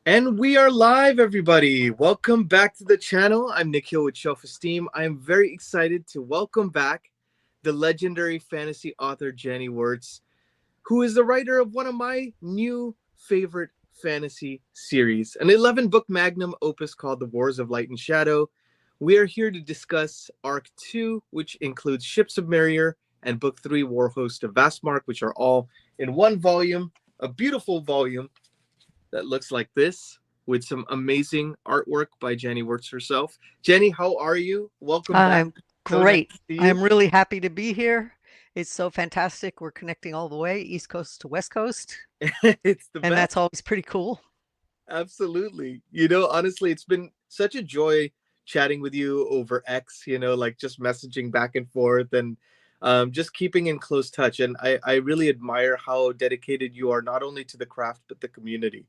And we are live, everybody. Welcome back to the channel. I'm Nikhil with Shelf-Esteem. I am very excited to welcome back the legendary fantasy author Janny Wurts, who is the writer of one of my new favorite fantasy series, an 11-book magnum opus called The Wars of Light and Shadow. We are here to discuss Arc 2, which includes Ships of Merior, and Book 3, Warhost of Vastmark, which are all in one volume, a beautiful volume that looks like this with some amazing artwork by Janny Wurts herself. Jenny, how are you? Welcome back. I'm So nice great. to see you. I'm really happy to be here. It's so fantastic. We're connecting all the way, East Coast to West Coast, It's the and best. that's always pretty cool. Absolutely. Honestly, it's been such a joy chatting with you over X, like just messaging back and forth and just keeping in close touch. And I really admire how dedicated you are, not only to the craft, but the community.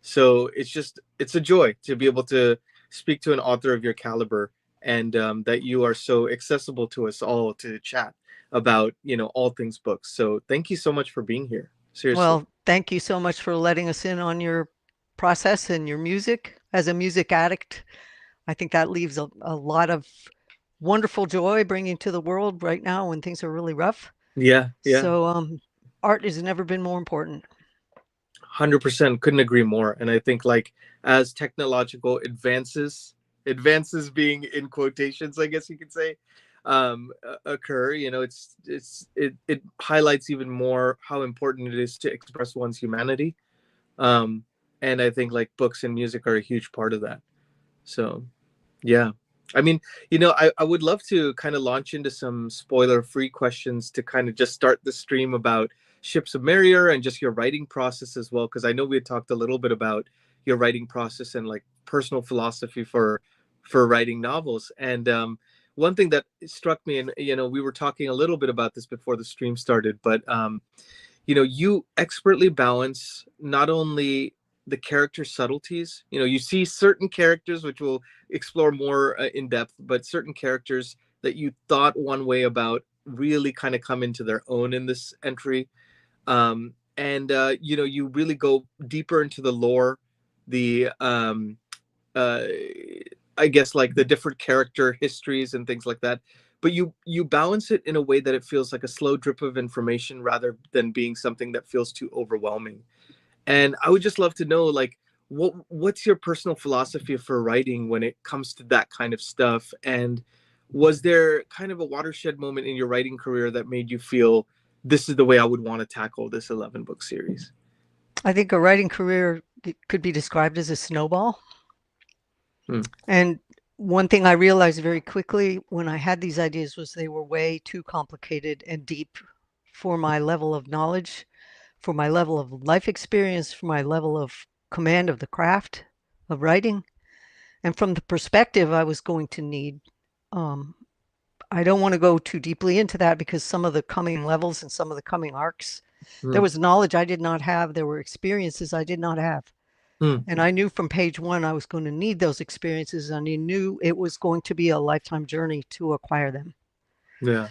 So it's a joy to be able to speak to an author of your caliber and that you are so accessible to us all to chat about, all things books. So thank you so much for being here. Seriously. Well, thank you so much for letting us in on your process and your music. As a music addict, I think that leaves a lot of wonderful joy bringing to the world right now when things are really rough. Yeah, yeah. So, art has never been more important. 100% couldn't agree more. And I think like as technological advances being in quotations, I guess you could say, occur, it highlights even more how important it is to express one's humanity. um and I think like books and music are a huge part of that. So yeah, I mean, I would love to kind of launch into some spoiler free questions to kind of just start the stream about Ships of Merior and just your writing process as well, because I know we had talked a little bit about your writing process and like personal philosophy for writing novels. And one thing that struck me, and we were talking a little bit about this before the stream started, but you expertly balance not only the character subtleties. You see certain characters which we'll explore more in depth, but certain characters that you thought one way about really kind of come into their own in this entry. And you really go deeper into the lore, the uh I guess like the different character histories and things like that. But you balance it in a way that it feels like a slow drip of information rather than being something that feels too overwhelming. And I would just love to know, like, what's your personal philosophy for writing when it comes to that kind of stuff? And was there kind of a watershed moment in your writing career that made you feel this is the way I would want to tackle this 11-book series? I think a writing career could be described as a snowball. Hmm. And one thing I realized very quickly when I had these ideas was they were way too complicated and deep for my level of knowledge, for my level of life experience, for my level of command of the craft of writing, and from the perspective I was going to need. Um, I don't want to go too deeply into that because some of the coming levels and some of the coming arcs, there Hmm. was knowledge I did not have. There were experiences I did not have. Hmm. And I knew from page one I was going to need those experiences, and I knew it was going to be a lifetime journey to acquire them. Yeah.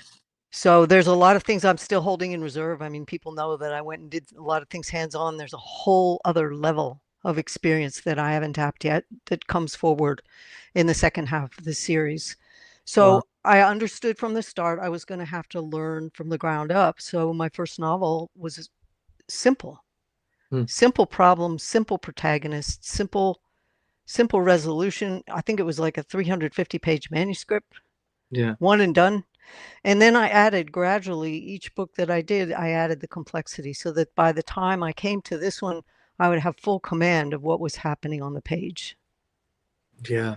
So there's a lot of things I'm still holding in reserve. I mean, people know that I went and did a lot of things hands on. There's a whole other level of experience that I haven't tapped yet that comes forward in the second half of the series. Wow. So I understood from the start I was going to have to learn from the ground up. So my first novel was simple, Hmm. simple problems, simple protagonist, simple resolution. I think it was like a 350-page manuscript, Yeah. one and done. And then I added gradually each book that I did, I added the complexity so that by the time I came to this one, I would have full command of what was happening on the page. Yeah.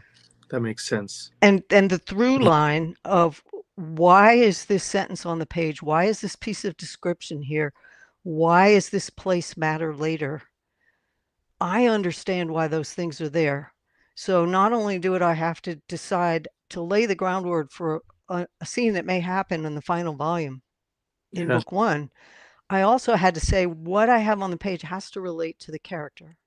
That makes sense. And the through line of why is this sentence on the page? Why is this piece of description here? Why is this place matter later? I understand why those things are there. So not only do I have to decide to lay the groundwork for a scene that may happen in the final volume in Yeah. book one, I also had to say what I have on the page has to relate to the character,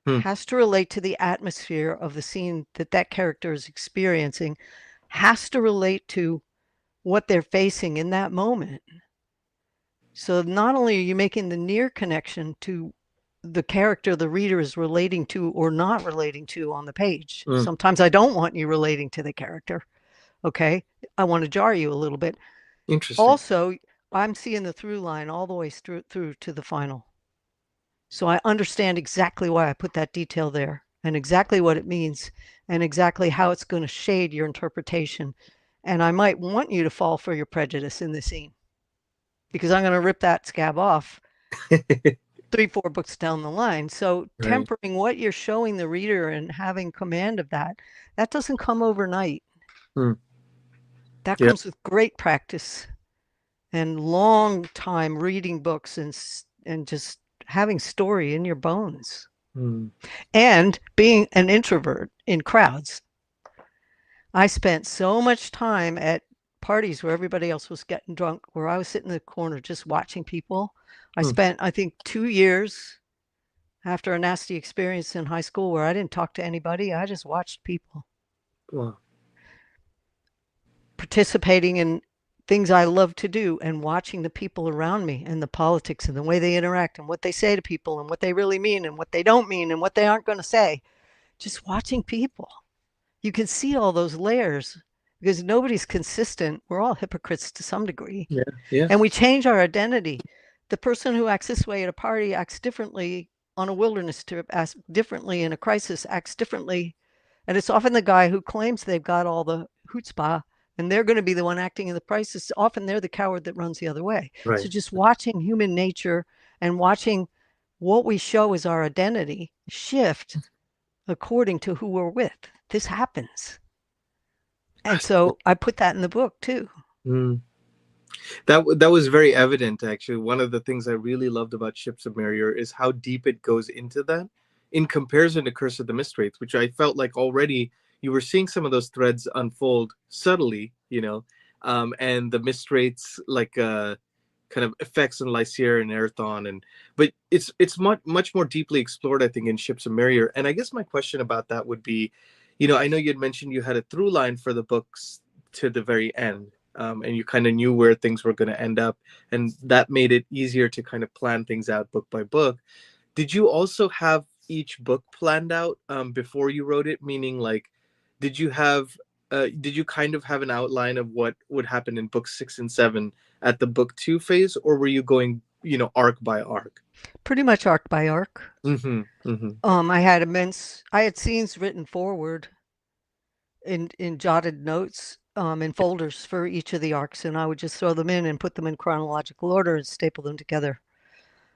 Hmm. has to relate to the atmosphere of the scene that that character is experiencing, has to relate to what they're facing in that moment. So not only are you making the near connection to the character the reader is relating to or not relating to on the page. Mm, Sometimes I don't want you relating to the character. Okay. I want to jar you a little bit. interesting. Also, I'm seeing the through line all the way through to the final. So I understand exactly why I put that detail there and exactly what it means and exactly how it's going to shade your interpretation. And I might want you to fall for your prejudice in the scene because I'm going to rip that scab off 3, 4 books down the line. So Right. tempering what you're showing the reader and having command of that, that doesn't come overnight. Mm, That yeah. comes with great practice and long time reading books and just having story in your bones. Mm, And being an introvert in crowds, I spent so much time at parties where everybody else was getting drunk, where I was sitting in the corner just watching people. I mm, spent, I think, 2 years after a nasty experience in high school where I didn't talk to anybody. I just watched people wow. participating in things I love to do and watching the people around me and the politics and the way they interact and what they say to people and what they really mean and what they don't mean and what they aren't going to say. Just watching people. You can see all those layers because nobody's consistent. We're all hypocrites to some degree. Yeah. Yeah. And we change our identity. The person who acts this way at a party acts differently on a wilderness trip, acts differently in a crisis, acts differently. And it's often the guy who claims they've got all the chutzpah and they're going to be the one acting in the crisis. Often they're the coward that runs the other way. So Right. just watching human nature and watching what we show as our identity shift according to who we're with. This happens. And so I put that in the book too. Mm. That was very evident actually. One of the things I really loved about Ships of Merior is how deep it goes into that in comparison to Curse of the Mistwraith, which I felt like already you were seeing some of those threads unfold subtly, and the Mistwraiths like kind of effects in Lysair and Erathon, and but it's much more deeply explored, I think, in Ships of Merior. And I guess my question about that would be, I know you had mentioned you had a through line for the books to the very end, and you kind of knew where things were going to end up, and that made it easier to kind of plan things out book by book. Did you also have each book planned out before you wrote it? Meaning, like, did you have did you kind of have an outline of what would happen in books 6 and 7 at the book 2 phase, or were you going, arc by arc? Pretty much arc by arc. Mm-hmm. Mm-hmm. I had scenes written forward in jotted notes in folders for each of the arcs, and I would just throw them in and put them in chronological order and staple them together.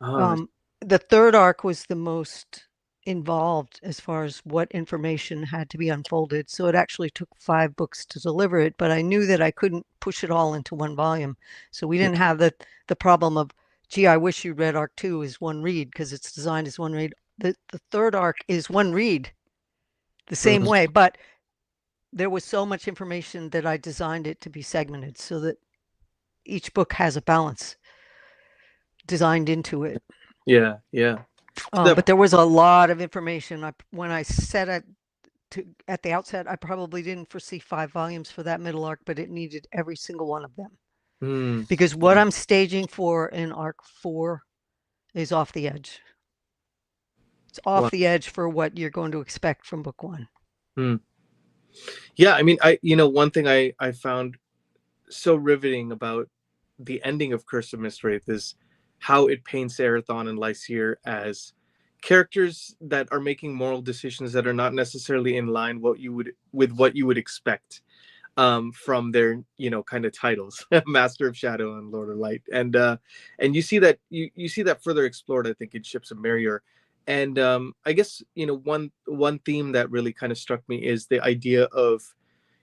Ah, Um, the third arc was the most involved as far as what information had to be unfolded. So it actually took 5 books to deliver it, but I knew that I couldn't push it all into one volume. So we yeah. didn't have the problem of, gee, I wish you'd read arc 2 as one read because it's designed as one read. The third arc is one read the same Mhm. way, but there was so much information that I designed it to be segmented so that each book has a balance designed into it. Yeah, yeah. To that, But there was a lot of information. When I said it at the outset, I probably didn't foresee 5 volumes for that middle arc, but it needed every single one of them mm, because what I'm staging for in arc 4 is off the edge. It's off wow. the edge for what you're going to expect from book 1. Mm. Yeah, I mean, one thing I found so riveting about the ending of Curse of Mistwraith is how it paints Erathon and Lysair as characters that are making moral decisions that are not necessarily in line with what you would expect from their kind of titles, Master of Shadow and Lord of Light, and you see that you see that further explored, I think, in Ships of Merior. And I guess one theme that really kind of struck me is the idea of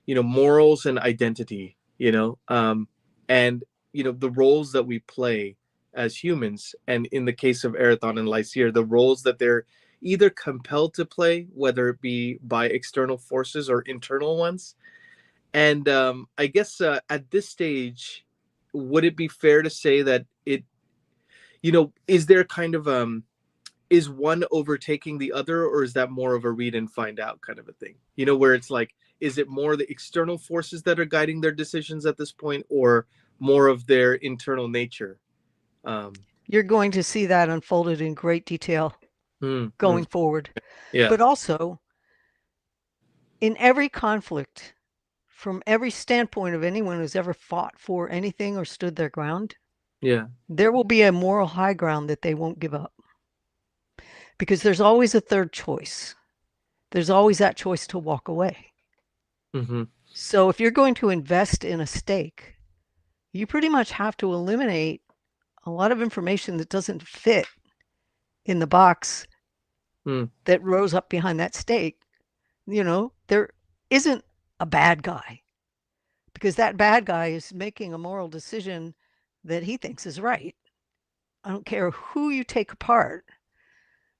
morals and identity, and the roles that we play as humans, and in the case of Erathon and Lysair, the roles that they're either compelled to play, whether it be by external forces or internal ones. And I guess at this stage, would it be fair to say that is there kind of is one overtaking the other, or is that more of a read and find out kind of a thing? Where it's like, is it more the external forces that are guiding their decisions at this point, or more of their internal nature? Um, You're going to see that unfolded in great detail going forward. Yeah. But also, in every conflict, from every standpoint of anyone who's ever fought for anything or stood their ground, Yeah. there will be a moral high ground that they won't give up. Because there's always a third choice. There's always that choice to walk away. Mm-hmm. So if you're going to invest in a stake, you pretty much have to eliminate a lot of information that doesn't fit in the box that rose up behind that stake. You know, there isn't a bad guy, because that bad guy is making a moral decision that he thinks is right. I don't care who you take apart,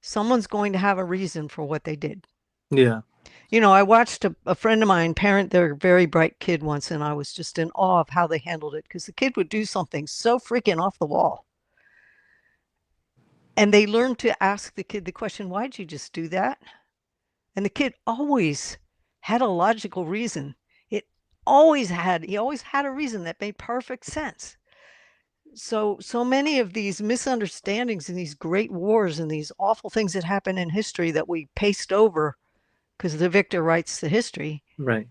someone's going to have a reason for what they did. Yeah. You know, I watched a friend of mine parent their very bright kid once, and I was just in awe of how they handled it, because the kid would do something so freaking off the wall. And they learned to ask the kid the question, why'd you just do that? And the kid always had a logical reason. He always had a reason that made perfect sense. So many of these misunderstandings and these great wars and these awful things that happen in history that we paste over because the victor writes the history. Right.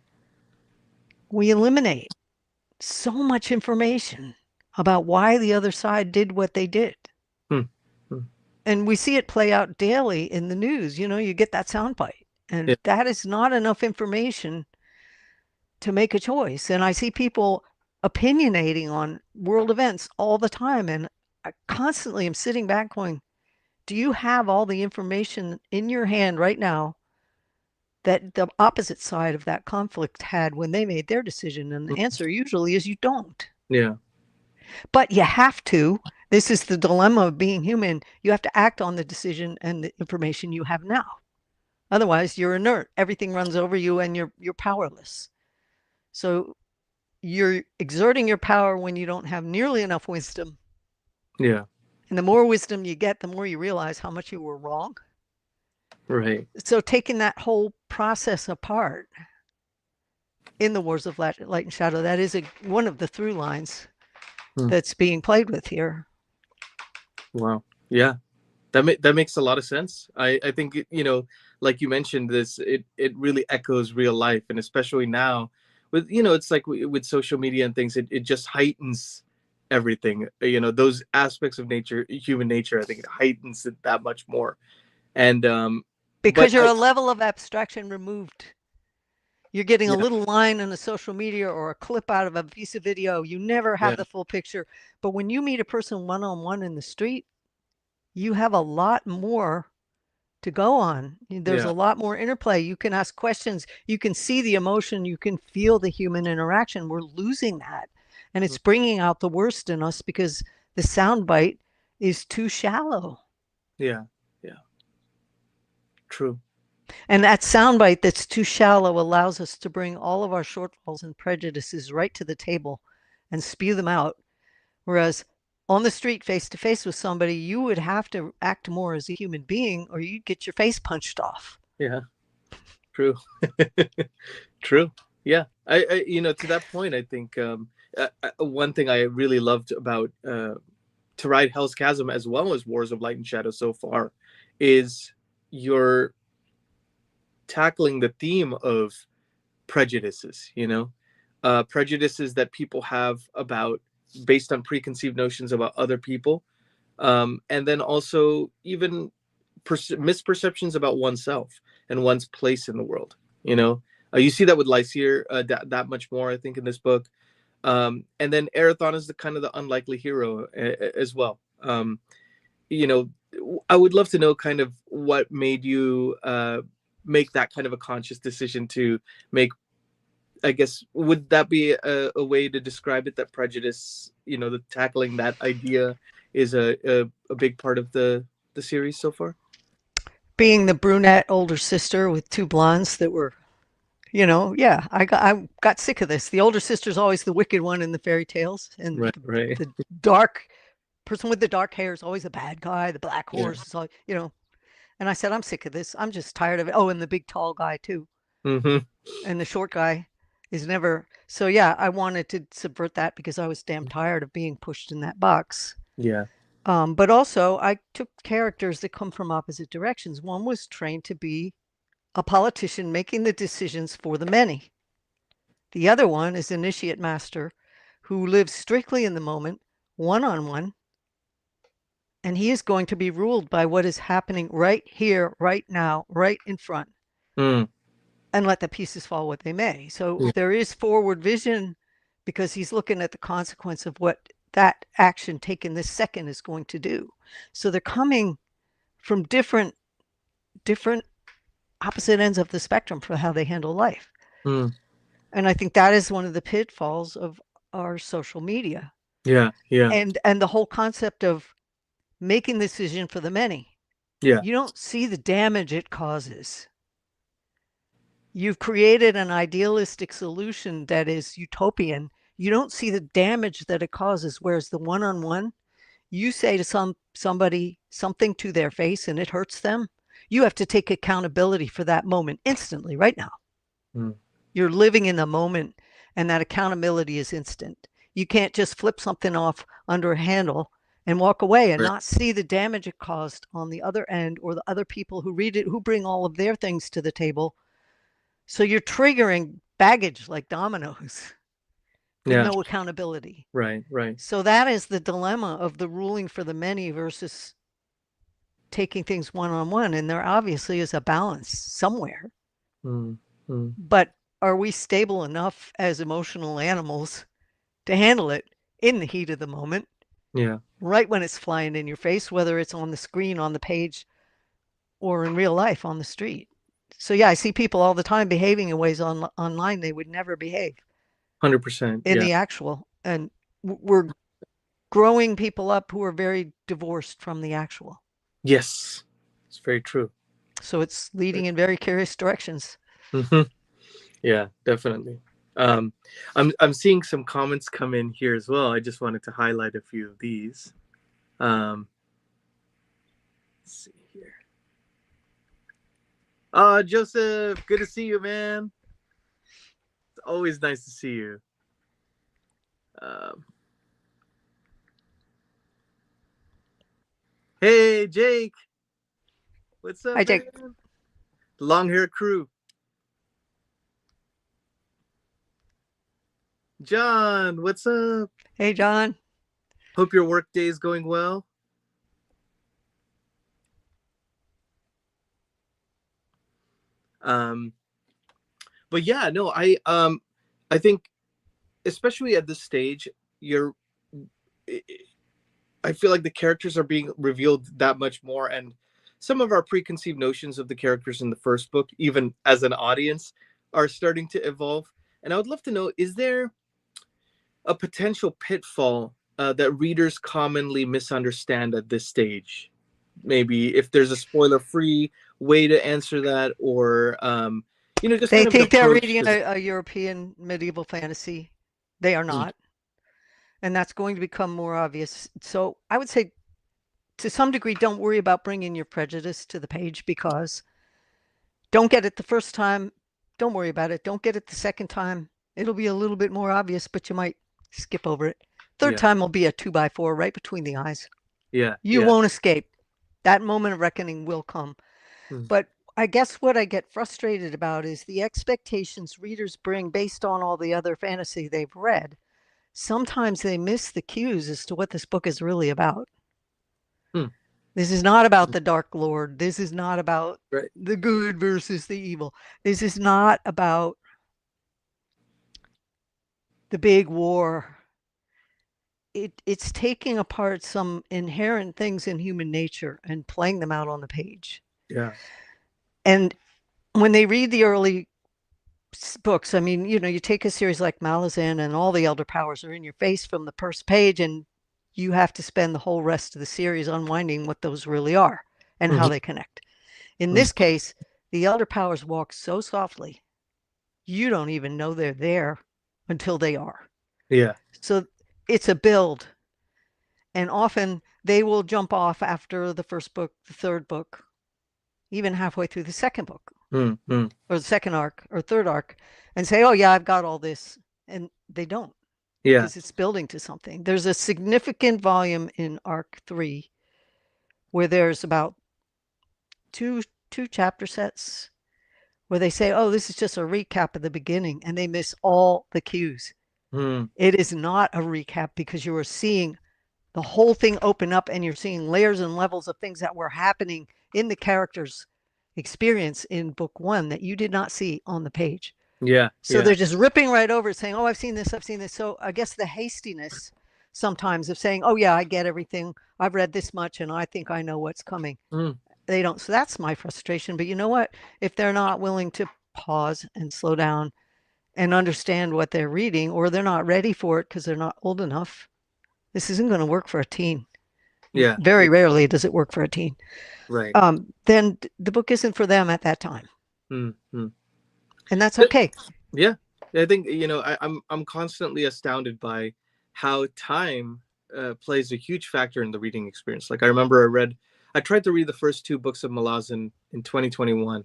We eliminate so much information about why the other side did what they did. And we see it play out daily in the news. You know, you get that soundbite, and that is not enough information to make a choice. And I see people opinionating on world events all the time, and I constantly am sitting back going, do you have all the information in your hand right now that the opposite side of that conflict had when they made their decision? And the answer usually is you don't. Yeah. But you have to. This is the dilemma of being human. You have to act on the decision and the information you have now. Otherwise, you're inert. Everything runs over you and you're powerless. So you're exerting your power when you don't have nearly enough wisdom. Yeah. And the more wisdom you get, the more you realize how much you were wrong. Right. So taking that whole process apart in the Wars of Light and Shadow, that is one of the through lines that's being played with here. Wow. Yeah. That makes a lot of sense. I think, you know, like you mentioned, it really echoes real life, and especially now with, you know, it's like with social media and things, it just heightens everything. You know, those aspects of nature, human nature, I think it heightens it that much more. And because you're a level of abstraction removed. You're getting a little line in a social media or a clip out of a piece of video. You never have the full picture. But when you meet a person one-on-one in the street, you have a lot more to go on. There's a lot more interplay. You can ask questions. You can see the emotion. You can feel the human interaction. We're losing that. And it's bringing out the worst in us because the soundbite is too shallow. Yeah. Yeah. True. And that soundbite that's too shallow allows us to bring all of our shortfalls and prejudices right to the table and spew them out. Whereas on the street, face to face with somebody, you would have to act more as a human being or you'd get your face punched off. Yeah. True. True. Yeah. I, you know, to that point, I think one thing I really loved about To Ride Hell's Chasm, as well as Wars of Light and Shadow so far, is you're tackling the theme of prejudices, you know, prejudices that people have about, based on preconceived notions about other people, and then also even misperceptions about oneself and one's place in the world. You know, you see that with Lysier that much more, I think, in this book. And then Erathon is the kind of the unlikely hero as well. You know, I would love to know kind of what made you make that kind of a conscious decision to make, I guess, would that be a way to describe it, that prejudice, you know, the tackling that idea is a big part of the series so far? Being the brunette older sister with two blondes that were, you know, yeah, I got sick of this. The older sister's always the wicked one in the fairy tales, and Right. the dark person with the dark hair is always a bad guy. The black horse is all, you know. And I said, I'm sick of this. I'm just tired of it. Oh, and the big tall guy too. Mm-hmm. And the short guy is never. So yeah, I wanted to subvert that because I was damn tired of being pushed in that box. Yeah. But also, I took characters that come from opposite directions. One was trained to be a politician making the decisions for the many. The other one is initiate master who lives strictly in the moment, one on one, and he is going to be ruled by what is happening right here, right now, right in front, Mm. and let the pieces fall what they may. So Yeah. there is forward vision because he's looking at the consequence of what that action taken this second is going to do. So they're coming from different opposite ends of the spectrum for how they handle life. Mm. And I think that is one of the pitfalls of our social media Yeah. Yeah. and the whole concept of making the decision for the many. Yeah. You don't see the damage it causes. You've created an idealistic solution that is utopian. You don't see the damage that it causes. Whereas the one-on-one, you say to somebody something to their face and it hurts them, you have to take accountability for that moment instantly, right now. Mm. You're living in the moment, and that accountability is instant. You can't just flip something off under a handle and walk away and Right. not see the damage it caused on the other end, or the other people who read it, who bring all of their things to the table. So you're triggering baggage like dominoes with Yeah. no accountability. Right. Right. So that is the dilemma of the ruling for the many versus taking things one on one. And there obviously is a balance somewhere. Mm. Mm. But are we stable enough as emotional animals to handle it in the heat of the moment, Yeah. right when it's flying in your face, whether it's on the screen, on the page, or in real life on the street? So yeah, I see people all the time behaving in ways online they would never behave 100%. in Yeah. the actual. And we're growing people up who are very divorced from the actual. Yes. It's very true. So it's leading in very curious directions. Mm-hmm. Yeah, definitely. Um, I'm seeing some comments come in here as well. I just wanted to highlight a few of these. Let's see here. Joseph, good to see you, man. It's always nice to see you. Um, hey, Jake, what's up, Hi, Jake. man? Long hair crew. John, what's up? Hey, John. Hope your work day is going well. Um, but yeah, no, I think especially at this stage, you're I feel like the characters are being revealed that much more, and some of our preconceived notions of the characters in the first book, even as an audience, are starting to evolve. And I would love to know: is there a potential pitfall that readers commonly misunderstand at this stage? Maybe if there's a spoiler-free way to answer that, or just They kind of an think they're approach reading to. a European medieval fantasy. They are Mm. not. And that's going to become more obvious. So I would say, to some degree, don't worry about bringing your prejudice to the page, because don't get it the first time. Don't worry about it. Don't get it the second time. It'll be a little bit more obvious, but you might skip over it. Third Yeah, time will be a 2x4 right between the eyes. yeah, You yeah. won't escape. That moment of reckoning will come. Mm. But I guess what I get frustrated about is the expectations readers bring based on all the other fantasy they've read. Sometimes they miss the cues as to what this book is really about. Hmm. This is not about the Dark Lord. This is not about Right. the good versus the evil. This is not about the big war. It's taking apart some inherent things in human nature and playing them out on the page. Yeah. And when they read the early books, I mean, you take a series like Malazan and all the Elder Powers are in your face from the first page, and you have to spend the whole rest of the series unwinding what those really are and how Mhm. they connect. In Mhm. this case, the Elder Powers walk so softly, you don't even know they're there until they are. Yeah. So it's a build. And often they will jump off after the first book, the third book, even halfway through the second book Mm. Mm. or the second arc or third arc, and say, oh, yeah, I've got all this. And they don't. Yeah. because it's building to something. There's a significant volume in Arc 3 where there's about two chapter sets where they say, oh, this is just a recap of the beginning, and they miss all the cues. Hmm. It is not a recap because you are seeing the whole thing open up and you're seeing layers and levels of things that were happening in the character's experience in book one that you did not see on the page. Yeah. So Yeah. they're just ripping right over it, saying, oh, I've seen this, I've seen this. So I guess the hastiness sometimes of saying, oh, yeah, I get everything. I've read this much and I think I know what's coming. Hmm. They don't. So that's my frustration. But you know what? If they're not willing to pause and slow down and understand what they're reading, or they're not ready for it because they're not old enough, this isn't going to work for a teen. Yeah. Very rarely does it work for a teen. Right. Then the book isn't for them at that time. Hmm. Hmm. And that's okay. Yeah. I think, I'm constantly astounded by how time plays a huge factor in the reading experience. Like I remember I tried to read the first two books of Malazan in 2021,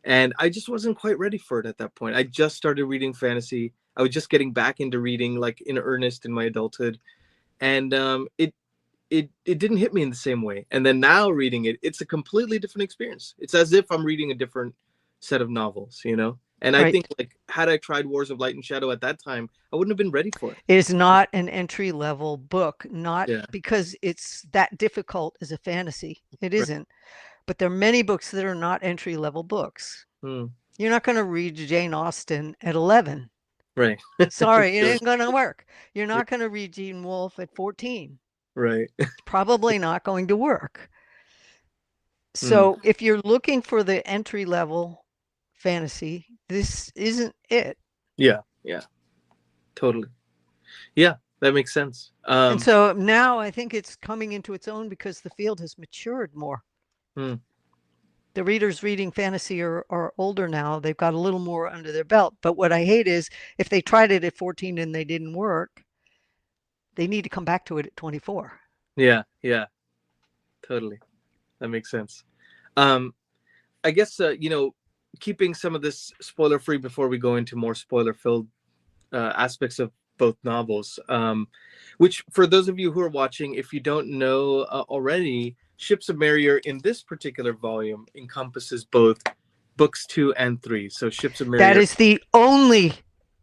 and I just wasn't quite ready for it at that point. I just started reading fantasy. I was just getting back into reading like in earnest in my adulthood, and it didn't hit me in the same way. And then now reading it, it's a completely different experience. It's as if I'm reading a different set of novels, you know? And I Right. think like had I tried Wars of Light and Shadow at that time, I wouldn't have been ready for it. It is not an entry level book, not Yeah. because it's that difficult as a fantasy. It Right. isn't. But there are many books that are not entry level books. Hmm. You're not going to read Jane Austen at 11. Right. Sorry, it Sure. ain't going to work. You're Yeah. not going to read Gene Wolfe at 14. Right. It's probably not going to work. Hmm. So if you're looking for the entry level fantasy, this isn't it. Yeah. Yeah. Totally. Yeah, that makes sense. And so now I think it's coming into its own because the field has matured more. Hmm. The readers reading fantasy are older now. They've got a little more under their belt. But what I hate is if they tried it at 14 and they didn't work, they need to come back to it at 24. Yeah. Yeah. Totally. That makes sense. Um, I guess keeping some of this spoiler free before we go into more spoiler filled aspects of both novels. Which, for those of you who are watching, if you don't know already, Ships of Merior in this particular volume encompasses both books 2 and 3. So Ships of That Merior. is the only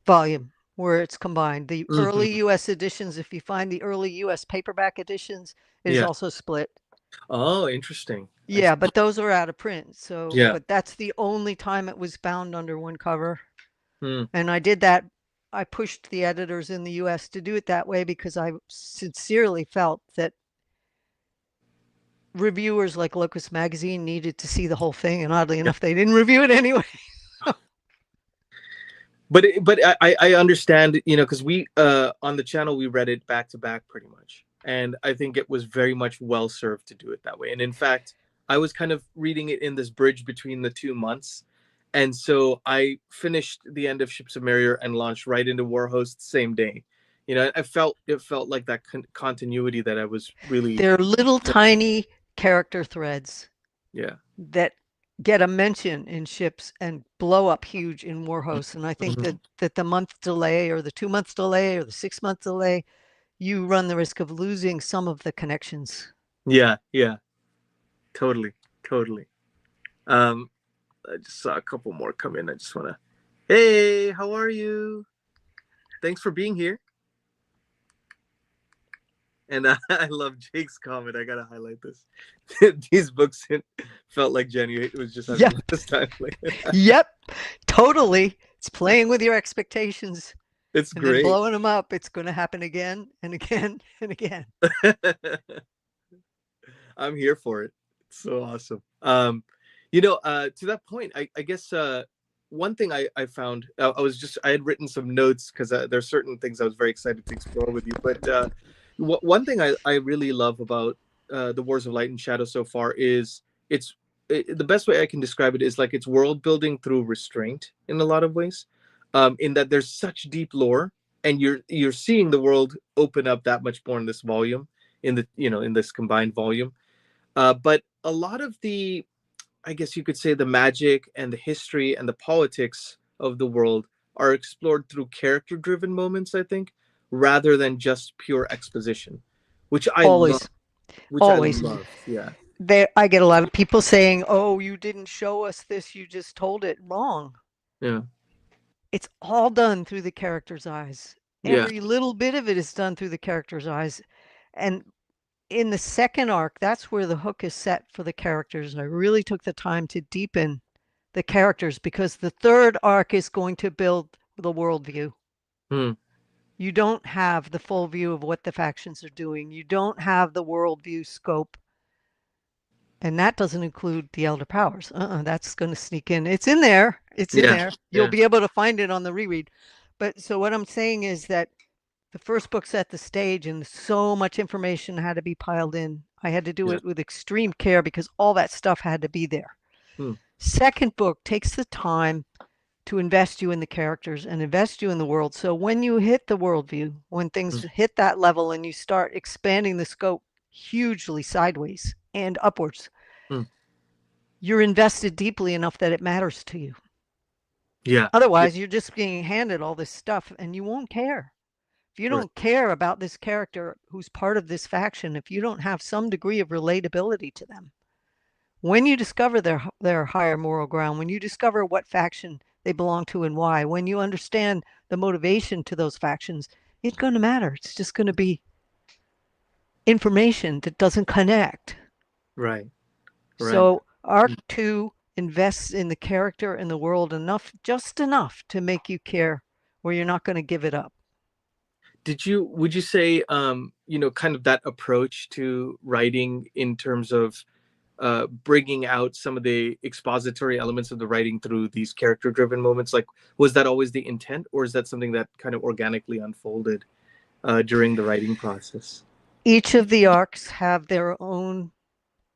volume where it's combined. The early Mhm. US editions, if you find the early US paperback editions, it is Yeah. also split. Oh, interesting. Yeah, but those are out of print. So, Yeah. but that's the only time it was bound under one cover. Hmm. And I did that. I pushed the editors in the US to do it that way because I sincerely felt that reviewers like Locus Magazine needed to see the whole thing. And oddly enough, they didn't review it anyway. But I understand, because we on the channel we read it back to back pretty much, and I think it was very much well served to do it that way. And in fact, I was kind of reading it in this bridge between the 2 months, and so I finished the end of Ships of Merior and launched right into Warhost same day. It felt like that continuity that I was really. They're little tiny character threads Yeah. that get a mention in Ships and blow up huge in Warhost. And I think Mhm. that the month delay or the 2 month delay or the 6 month delay, you run the risk of losing some of the connections. Yeah, yeah, totally, totally. Um, I just saw a couple more come in. I just want to, hey, how are you? Thanks for being here. And I love Jake's comment. I gotta highlight this. These books felt like Janny was just having Yep. this time. Yep. Totally. It's playing with your expectations It's and then great. blowing them up. It's going to happen again and again and again. I'm here for it. It's so awesome. To that point, I guess one thing I found, I had written some notes because there's certain things I was very excited to explore with you. But one thing I really love about the Wars of Light and Shadow so far is the best way I can describe it is like it's world building through restraint in a lot of ways, in that there's such deep lore, and you're seeing the world open up that much more in this volume, in this combined volume. But a lot of the, I guess you could say, the magic and the history and the politics of the world are explored through character driven moments, I think, rather than just pure exposition, which I love. Always, Which I always. love. Yeah. There, I get a lot of people saying, "Oh, you didn't show us this, you just told it." Wrong. Yeah. It's all done through the character's eyes. Yeah. Every little bit of it is done through the character's eyes. And in the second arc, that's where the hook is set for the characters. I really took the time to deepen the characters because the third arc is going to build the worldview. Hmm. You don't have the full view of what the factions are doing. You don't have the worldview scope. And that doesn't include the elder powers. That's going to sneak in. It's in there. It's in Yeah. there. You'll Yeah. be able to find it on the reread. But so what I'm saying is that the first book set the stage and so much information had to be piled in. I had to do Yeah. it with extreme care because all that stuff had to be there. Hmm. Second book takes the time to invest you in the characters and invest you in the world. So when you hit the worldview, when things Hmm. hit that level and you start expanding the scope hugely sideways and upwards, Hmm. you're invested deeply enough that it matters to you. Yeah. Yeah. Otherwise, you're just being handed all this stuff and you won't care. If you Right. don't care about this character who's part of this faction, if you don't have some degree of relatability to them, when you discover their higher moral ground, when you discover what faction they belong to and why, when you understand the motivation to those factions, it's going to matter. It's just going to be information that doesn't connect. Right. Right. So arc 2 invests in the character and the world enough, just enough to make you care where you're not going to give it up. Would you say, kind of that approach to writing in terms of bringing out some of the expository elements of the writing through these character driven moments, like, was that always the intent, or is that something that kind of organically unfolded during the writing process? Each of the arcs have their own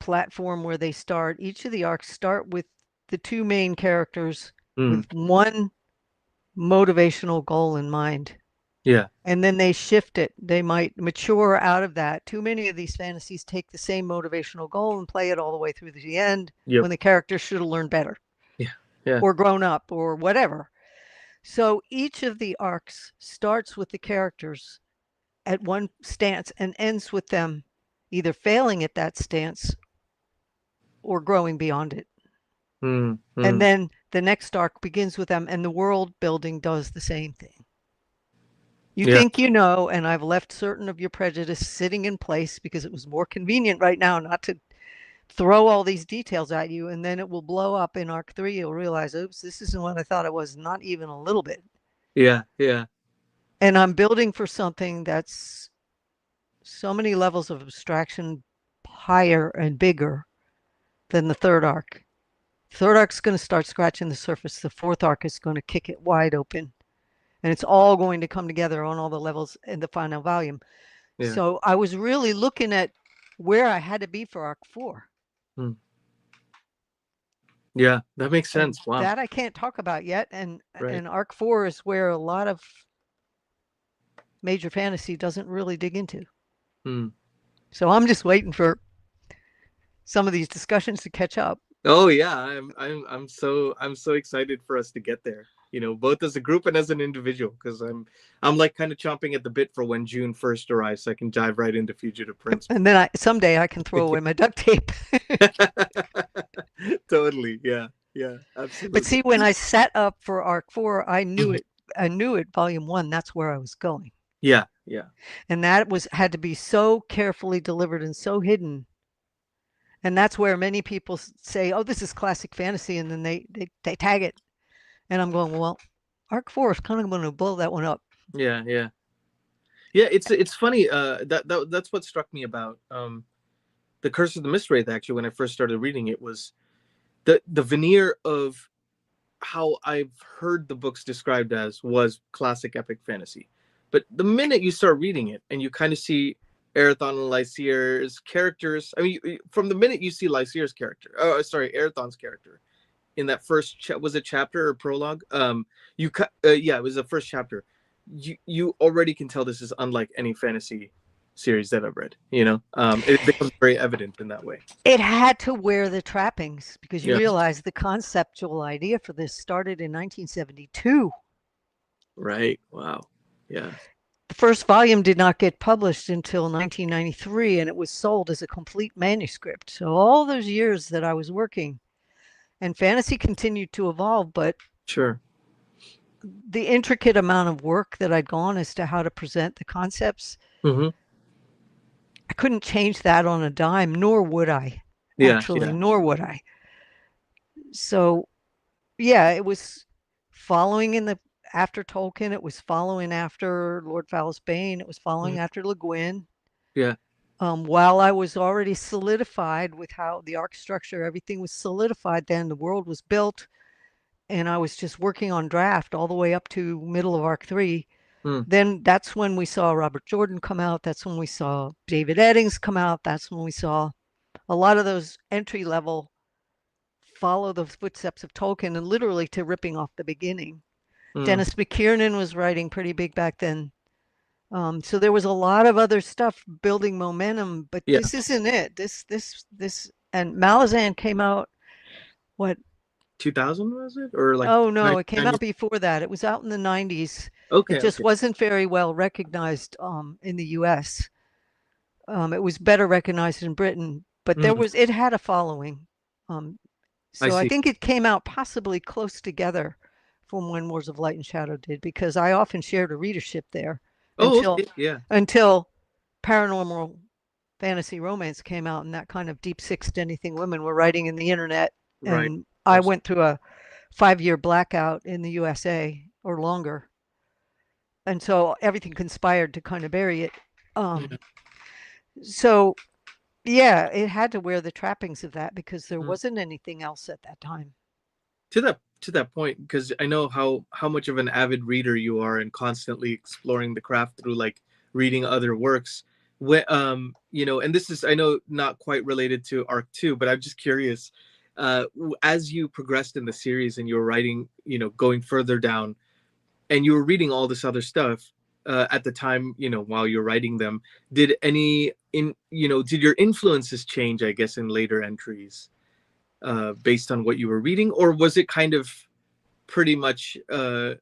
platform where they start. Each of the arcs start with the two main characters Mm. with one motivational goal in mind. Yeah. And then they shift it. They might mature out of that. Too many of these fantasies take the same motivational goal and play it all the way through to the end Yep. when the character should have learned better Yeah. Yeah. or grown up or whatever. So each of the arcs starts with the characters at one stance and ends with them either failing at that stance or growing beyond it. Mm. And Mm. then the next arc begins with them, and the world building does the same thing. You Yeah. think you know, and I've left certain of your prejudice sitting in place because it was more convenient right now not to throw all these details at you, and then it will blow up in arc 3. You'll realize, oops, this isn't what I thought it was, not even a little bit. Yeah. Yeah. And I'm building for something that's so many levels of abstraction higher and bigger than the third arc. Third arc's going to start scratching the surface. The fourth arc is going to kick it wide open. And it's all going to come together on all the levels in the final volume. Yeah. So I was really looking at where I had to be for arc 4. Mm. Yeah, that makes And sense. Wow. that I can't talk about yet. And Right. arc 4 is where a lot of major fantasy doesn't really dig into. Mm. So I'm just waiting for some of these discussions to catch up. Oh yeah, I'm so excited for us to get there. Both as a group and as an individual, because I'm like kind of chomping at the bit for when June 1st arrives, so I can dive right into Fugitive Prince. And then someday I can throw away my duct tape. Totally, yeah, yeah, But absolutely. see, when I set up for arc 4, I knew it. I knew it. Volume 1. That's where I was going. Yeah, yeah, And that had to be so carefully delivered and so hidden. And that's where many people say, "Oh, this is classic fantasy," and then they tag it. And I'm going, well, arc 4 is kind of going to blow that one up. yeah, yeah, yeah. It's funny. That's what struck me about the Curse of the Mistwraith. Actually, when I first started reading it, was the veneer of how I've heard the books described as was classic epic fantasy. But the minute you start reading it and you kind of see Erathon and Lysae's characters, I mean, from the minute you see Lysae's character, Erathon's character in that first, was it chapter or prologue? Yeah, it was the first chapter. You already can tell this is unlike any fantasy series that I've read. It becomes very evident in that way. It had to wear the trappings because you Yeah. realize the conceptual idea for this started in 1972. Right. Wow. Yeah. the first volume did not get published until 1993, and it was sold as a complete manuscript. So all those years that I was working, and fantasy continued to evolve, but Sure. the intricate amount of work that I'd gone as to how to present the concepts, Mm-hmm. I couldn't change that on a dime, nor would I, Yeah. actually, Yeah. nor would I. So, yeah, it was following in the after Tolkien, it was following after Lord Phallus Bane, it was following Mhm. after Le Guin. Yeah. While I was already solidified with how the arc structure, everything was solidified, then the world was built, and I was just working on draft all the way up to middle of arc 3. Mm. Then that's when we saw Robert Jordan come out. That's when we saw David Eddings come out. That's when we saw a lot of those entry level follow the footsteps of Tolkien and literally to ripping off the beginning. Mm. Dennis McKiernan was writing pretty big back then. So there was a lot of other stuff building momentum, but Yeah. this isn't it. This, and Malazan came out, what? 2000 was it, or like Oh no, it came 1990? out before that. It was out in the 90s. It Okay. just Okay. wasn't very well recognized in the US. It was better recognized in Britain, but Mm. it had a following. Um, I so I see. think it came out possibly close together from when Wars of Light and Shadow did, because I often shared a readership there Oh, until okay. Yeah. until paranormal fantasy romance came out and that kind of deep sixed anything women were writing in the internet. Right. And Of I course. went through a 5-year blackout in the USA or longer. And so everything conspired to kind of bury it. Yeah. Um, so yeah, it had to wear the trappings of that because there Mm. wasn't anything else at that time. To that point, because I know how much of an avid reader you are and constantly exploring the craft through like reading other works. And this is, I know, not quite related to arc 2, but I'm just curious, as you progressed in the series and you were writing, going further down, and you were reading all this other stuff at the time, while you're writing them, did your influences change, I guess, in later entries, based on what you were reading, or was it kind of pretty much, I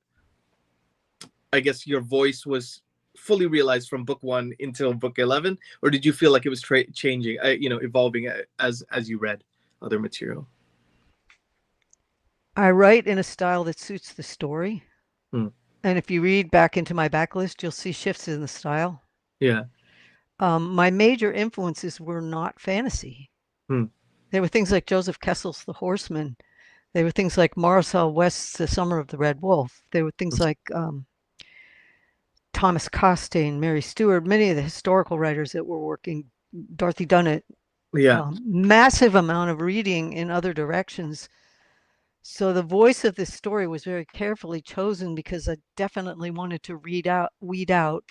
guess, your voice was fully realized from book 1 until book 11, or did you feel like it was changing, evolving as you read other material? I write in a style that suits the story. Hmm. And if you read back into my backlist, you'll see shifts in the style. Yeah. My major influences were not fantasy. Hmm. They were things like Joseph Kessel's The Horseman. They were things like Marcel West's The Summer of the Red Wolf. They were things like Thomas Costain, Mary Stewart, many of the historical writers that were working, Dorothy Dunnett, Yeah. massive amount of reading in other directions. So the voice of this story was very carefully chosen because I definitely wanted to weed out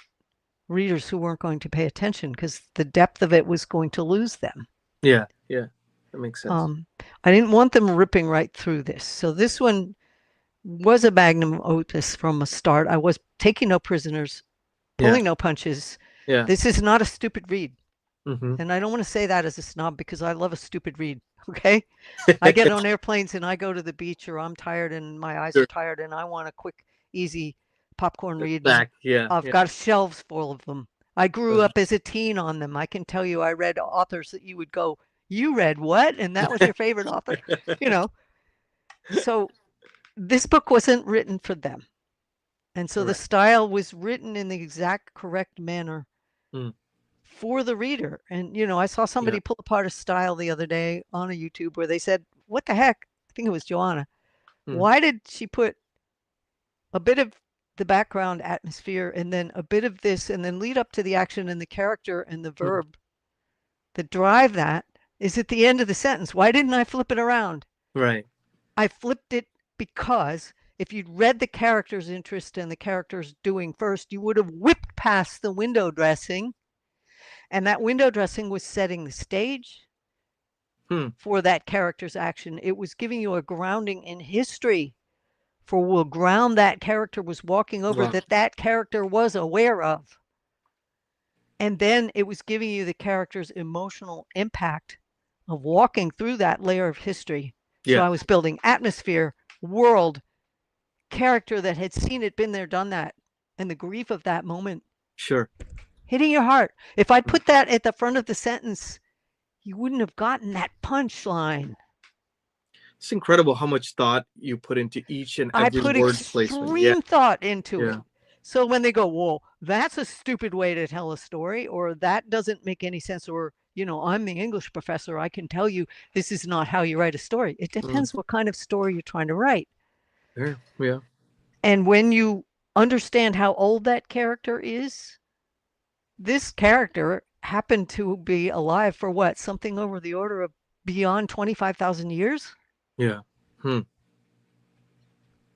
readers who weren't going to pay attention because the depth of it was going to lose them. Yeah. Yeah. That makes sense. I didn't want them ripping right through this. So this one was a magnum opus from a start. I was taking no prisoners, Yeah. pulling no punches. Yeah. This is not a stupid read. Mm-hmm. And I don't want to say that as a snob because I love a stupid read. Okay. I get on airplanes and I go to the beach, or I'm tired and my eyes are Sure. tired and I want a quick, easy popcorn read. And Back. Yeah. I've Yeah. got shelves full of them. I grew up as a teen on them. I can tell you, I read authors that you would go, "You read what?" And that was your favorite author, you know. So this book wasn't written for them. And so the Right. style was written in the exact correct manner Mm. for the reader. And, I saw Yeah. somebody pull apart a style the other day on a YouTube where they said, "What the heck?" I think it was Joanna. Mm. Why did she put a bit of the background atmosphere and then a bit of this and then lead up to the action and the character and the Mm. verb that drive that is at the end of the sentence? Why didn't I flip it around? Right. I flipped it because if you'd read the character's interest and the character's doing first, you would have whipped past the window dressing. And that window dressing was setting the stage Hmm. for that character's action. It was giving you a grounding in history for the ground that character was walking over, Wow. that character was aware of. And then it was giving you the character's emotional impact of walking through that layer of history. So Yeah. I was building atmosphere, world, character that had seen it, been there, done that, and the grief of that moment. Sure. Hitting your heart. If I put that at the front of the sentence, you wouldn't have gotten that punchline. It's incredible how much thought you put into each and I every put word placement. Yeah. extreme thought into Yeah. it. So when they go, "Whoa, that's a stupid way to tell a story," or "That doesn't make any sense," or, "I'm the English professor, I can tell you this is not how you write a story." It Mm. depends what kind of story you're trying to write. Yeah. Yeah. And when you understand how old that character is, this character happened to be alive for what? Something over the order of beyond 25,000 years? Yeah. Hmm.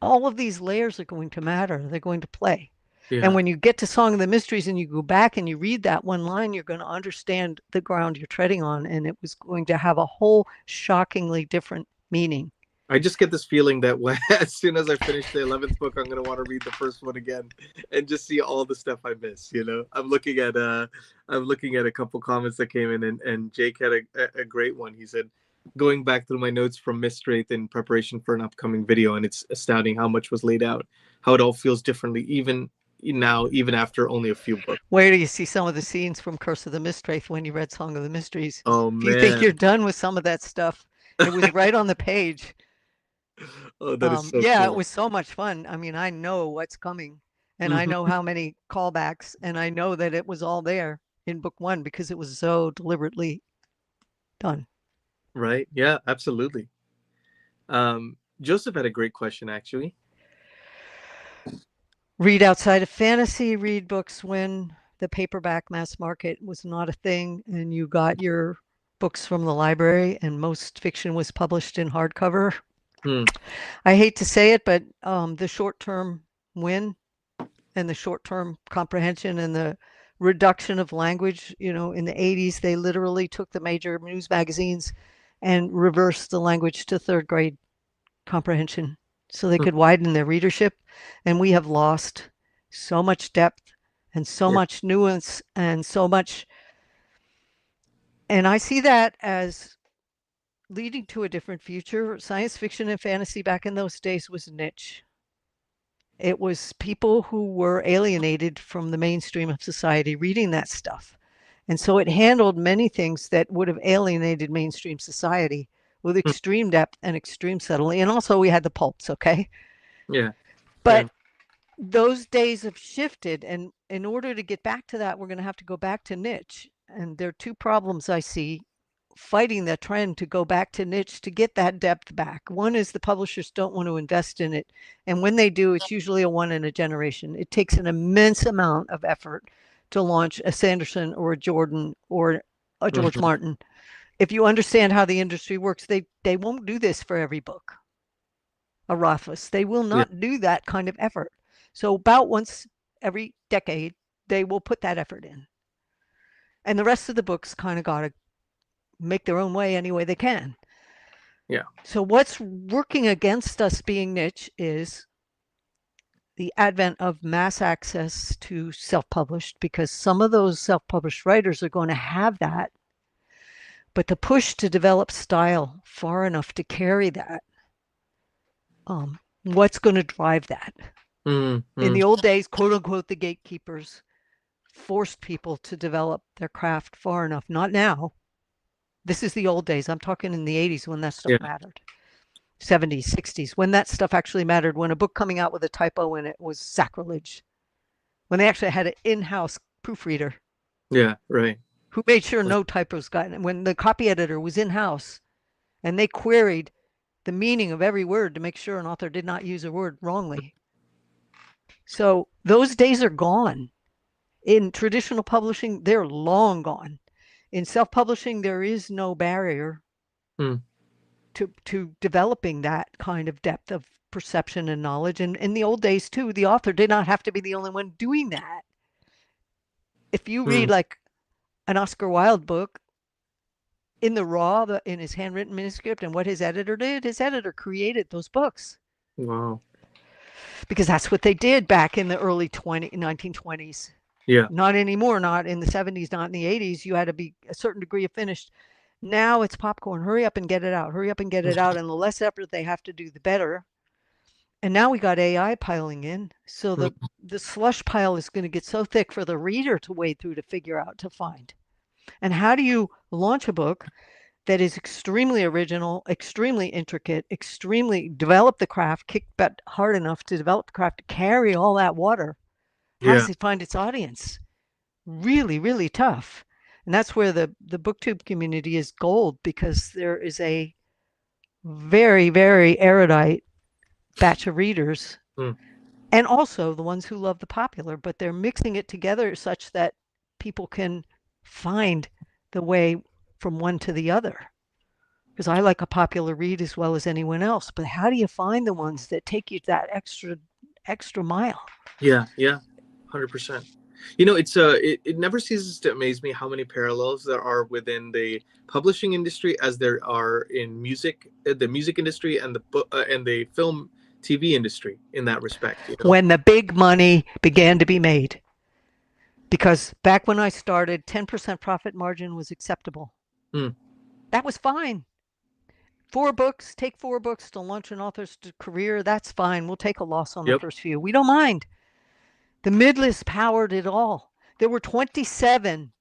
All of these layers are going to matter. They're going to play. And Yeah. when you get to Song of the Mysteries and you go back and you read that one line, you're going to understand the ground you're treading on. And it was going to have a whole shockingly different meaning. I just get this feeling that when, as soon as I finish the 11th book, I'm gonna want to read the first one again and just see all the stuff I miss. I'm looking at a couple comments that came in, and Jake had a great one. He said, going back through my notes from Miss Straith in preparation for an upcoming video, and it's astounding how much was laid out, how it all feels differently, even now, even after only a few books. Where do you see some of the scenes from Curse of the Mistwraith when you read Song of the Mysteries? Oh If you think man. you're done with some of that stuff, it was right on the page. Oh, that is so Yeah, it cool. was so much fun. I mean, I know what's coming, and I know Hmm. how many callbacks, and I know that it was all there in book one because it was so deliberately done. Right? Yeah, absolutely. Joseph had a great question, actually. Read outside of fantasy, read books when the paperback mass market was not a thing, and you got your books from the library, and most fiction was published in hardcover. Hmm. I hate to say it, but the short term win and the short term comprehension and the reduction of language, in the 80s, they literally took the major news magazines and reversed the language to third grade comprehension so they Hmm. could widen their readership. And we have lost so much depth and so Yeah. much nuance and so much. And I see that as leading to a different future. Science fiction and fantasy back in those days was niche. It was people who were alienated from the mainstream of society reading that stuff. And so it handled many things that would have alienated mainstream society with Hmm. extreme depth and extreme subtlety. And also we had the pulps, okay? Yeah. Yeah. But those days have shifted. And in order to get back to that, we're going to have to go back to niche. And there are two problems I see fighting the trend to go back to niche to get that depth back. One is the publishers don't want to invest in it. And when they do, it's usually a one in a generation. It takes an immense amount of effort to launch a Sanderson or a Jordan or a George Mhm. Martin. If you understand how the industry works, they won't do this for every book. A Rothfuss, they will Yeah. not do that kind of effort. So about once every decade, they will put that effort in. And the rest of the books kind of got to make their own way any way they can. Yeah. So what's working against us being niche is the advent of mass access to self-published, because some of those self-published writers are going to have that, but the push to develop style far enough to carry that, what's going to drive that? In Mm-hmm. the old days, quote unquote, the gatekeepers forced people to develop their craft far enough. Not now. This is the old days. I'm talking in the 80s when that stuff Yeah. mattered. 70s, 60s, when that stuff actually mattered, when a book coming out with a typo in it was sacrilege, when they actually had an in-house proofreader Yeah. Right. who made sure no typos got in, when the copy editor was in-house and they queried the meaning of every word to make sure an author did not use a word wrongly. So those days are gone. In traditional publishing, they're long gone. In self-publishing, there is no barrier Mm. to developing that kind of depth of perception and knowledge. And in the old days too, the author did not have to be the only one doing that. If you Mm. read like an Oscar Wilde book in the raw, in his handwritten manuscript, and what his editor did, his editor created those books Wow. because that's what they did back in the early 1920s. Yeah. Not anymore, not in the 70s, not in the 80s. You had to be a certain degree of finished. Now it's popcorn. Hurry up and get it out. Hurry up and get it out. And the less effort they have to do, the better. And now we got AI piling in. So the slush pile is going to get so thick for the reader to wade through to figure out to find. And how do you launch a book that is extremely original, extremely intricate, extremely develop the craft, kick butt hard enough to develop the craft to carry all that water? How Yeah. does it find its audience? Really, really tough. And that's where the booktube community is gold, because there is a very, very erudite batch of readers, Mm. and also the ones who love the popular, but they're mixing it together such that people can find the way from one to the other. Because I like a popular read as well as anyone else, but how do you find the ones that take you that extra mile? Yeah. Yeah. 100%. It never ceases to amaze me how many parallels there are within the publishing industry as there are in the music industry, and and the film TV industry in that respect. When the big money began to be made. Because back when I started, 10% profit margin was acceptable. Mm. That was fine. Take 4 books to launch an author's career. That's fine. We'll take a loss on the Yep. first few. We don't mind. The midlist powered it all. There were 27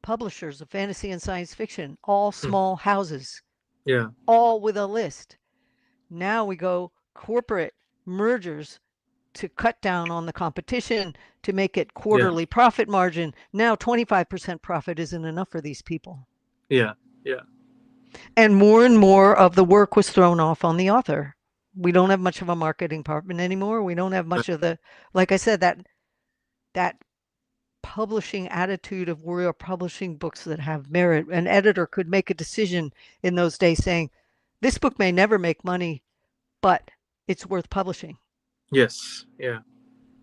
publishers of fantasy and science fiction, all small houses, Yeah. all with a list. Now we go corporate mergers to cut down on the competition, to make it quarterly profit margin. Now 25% profit isn't enough for these people. Yeah. Yeah. And more of the work was thrown off on the author. We don't have much of a marketing department anymore. We don't have much of the, like I said, that publishing attitude of we're publishing books that have merit. An editor could make a decision in those days saying, this book may never make money, but it's worth publishing. Yes. Yeah.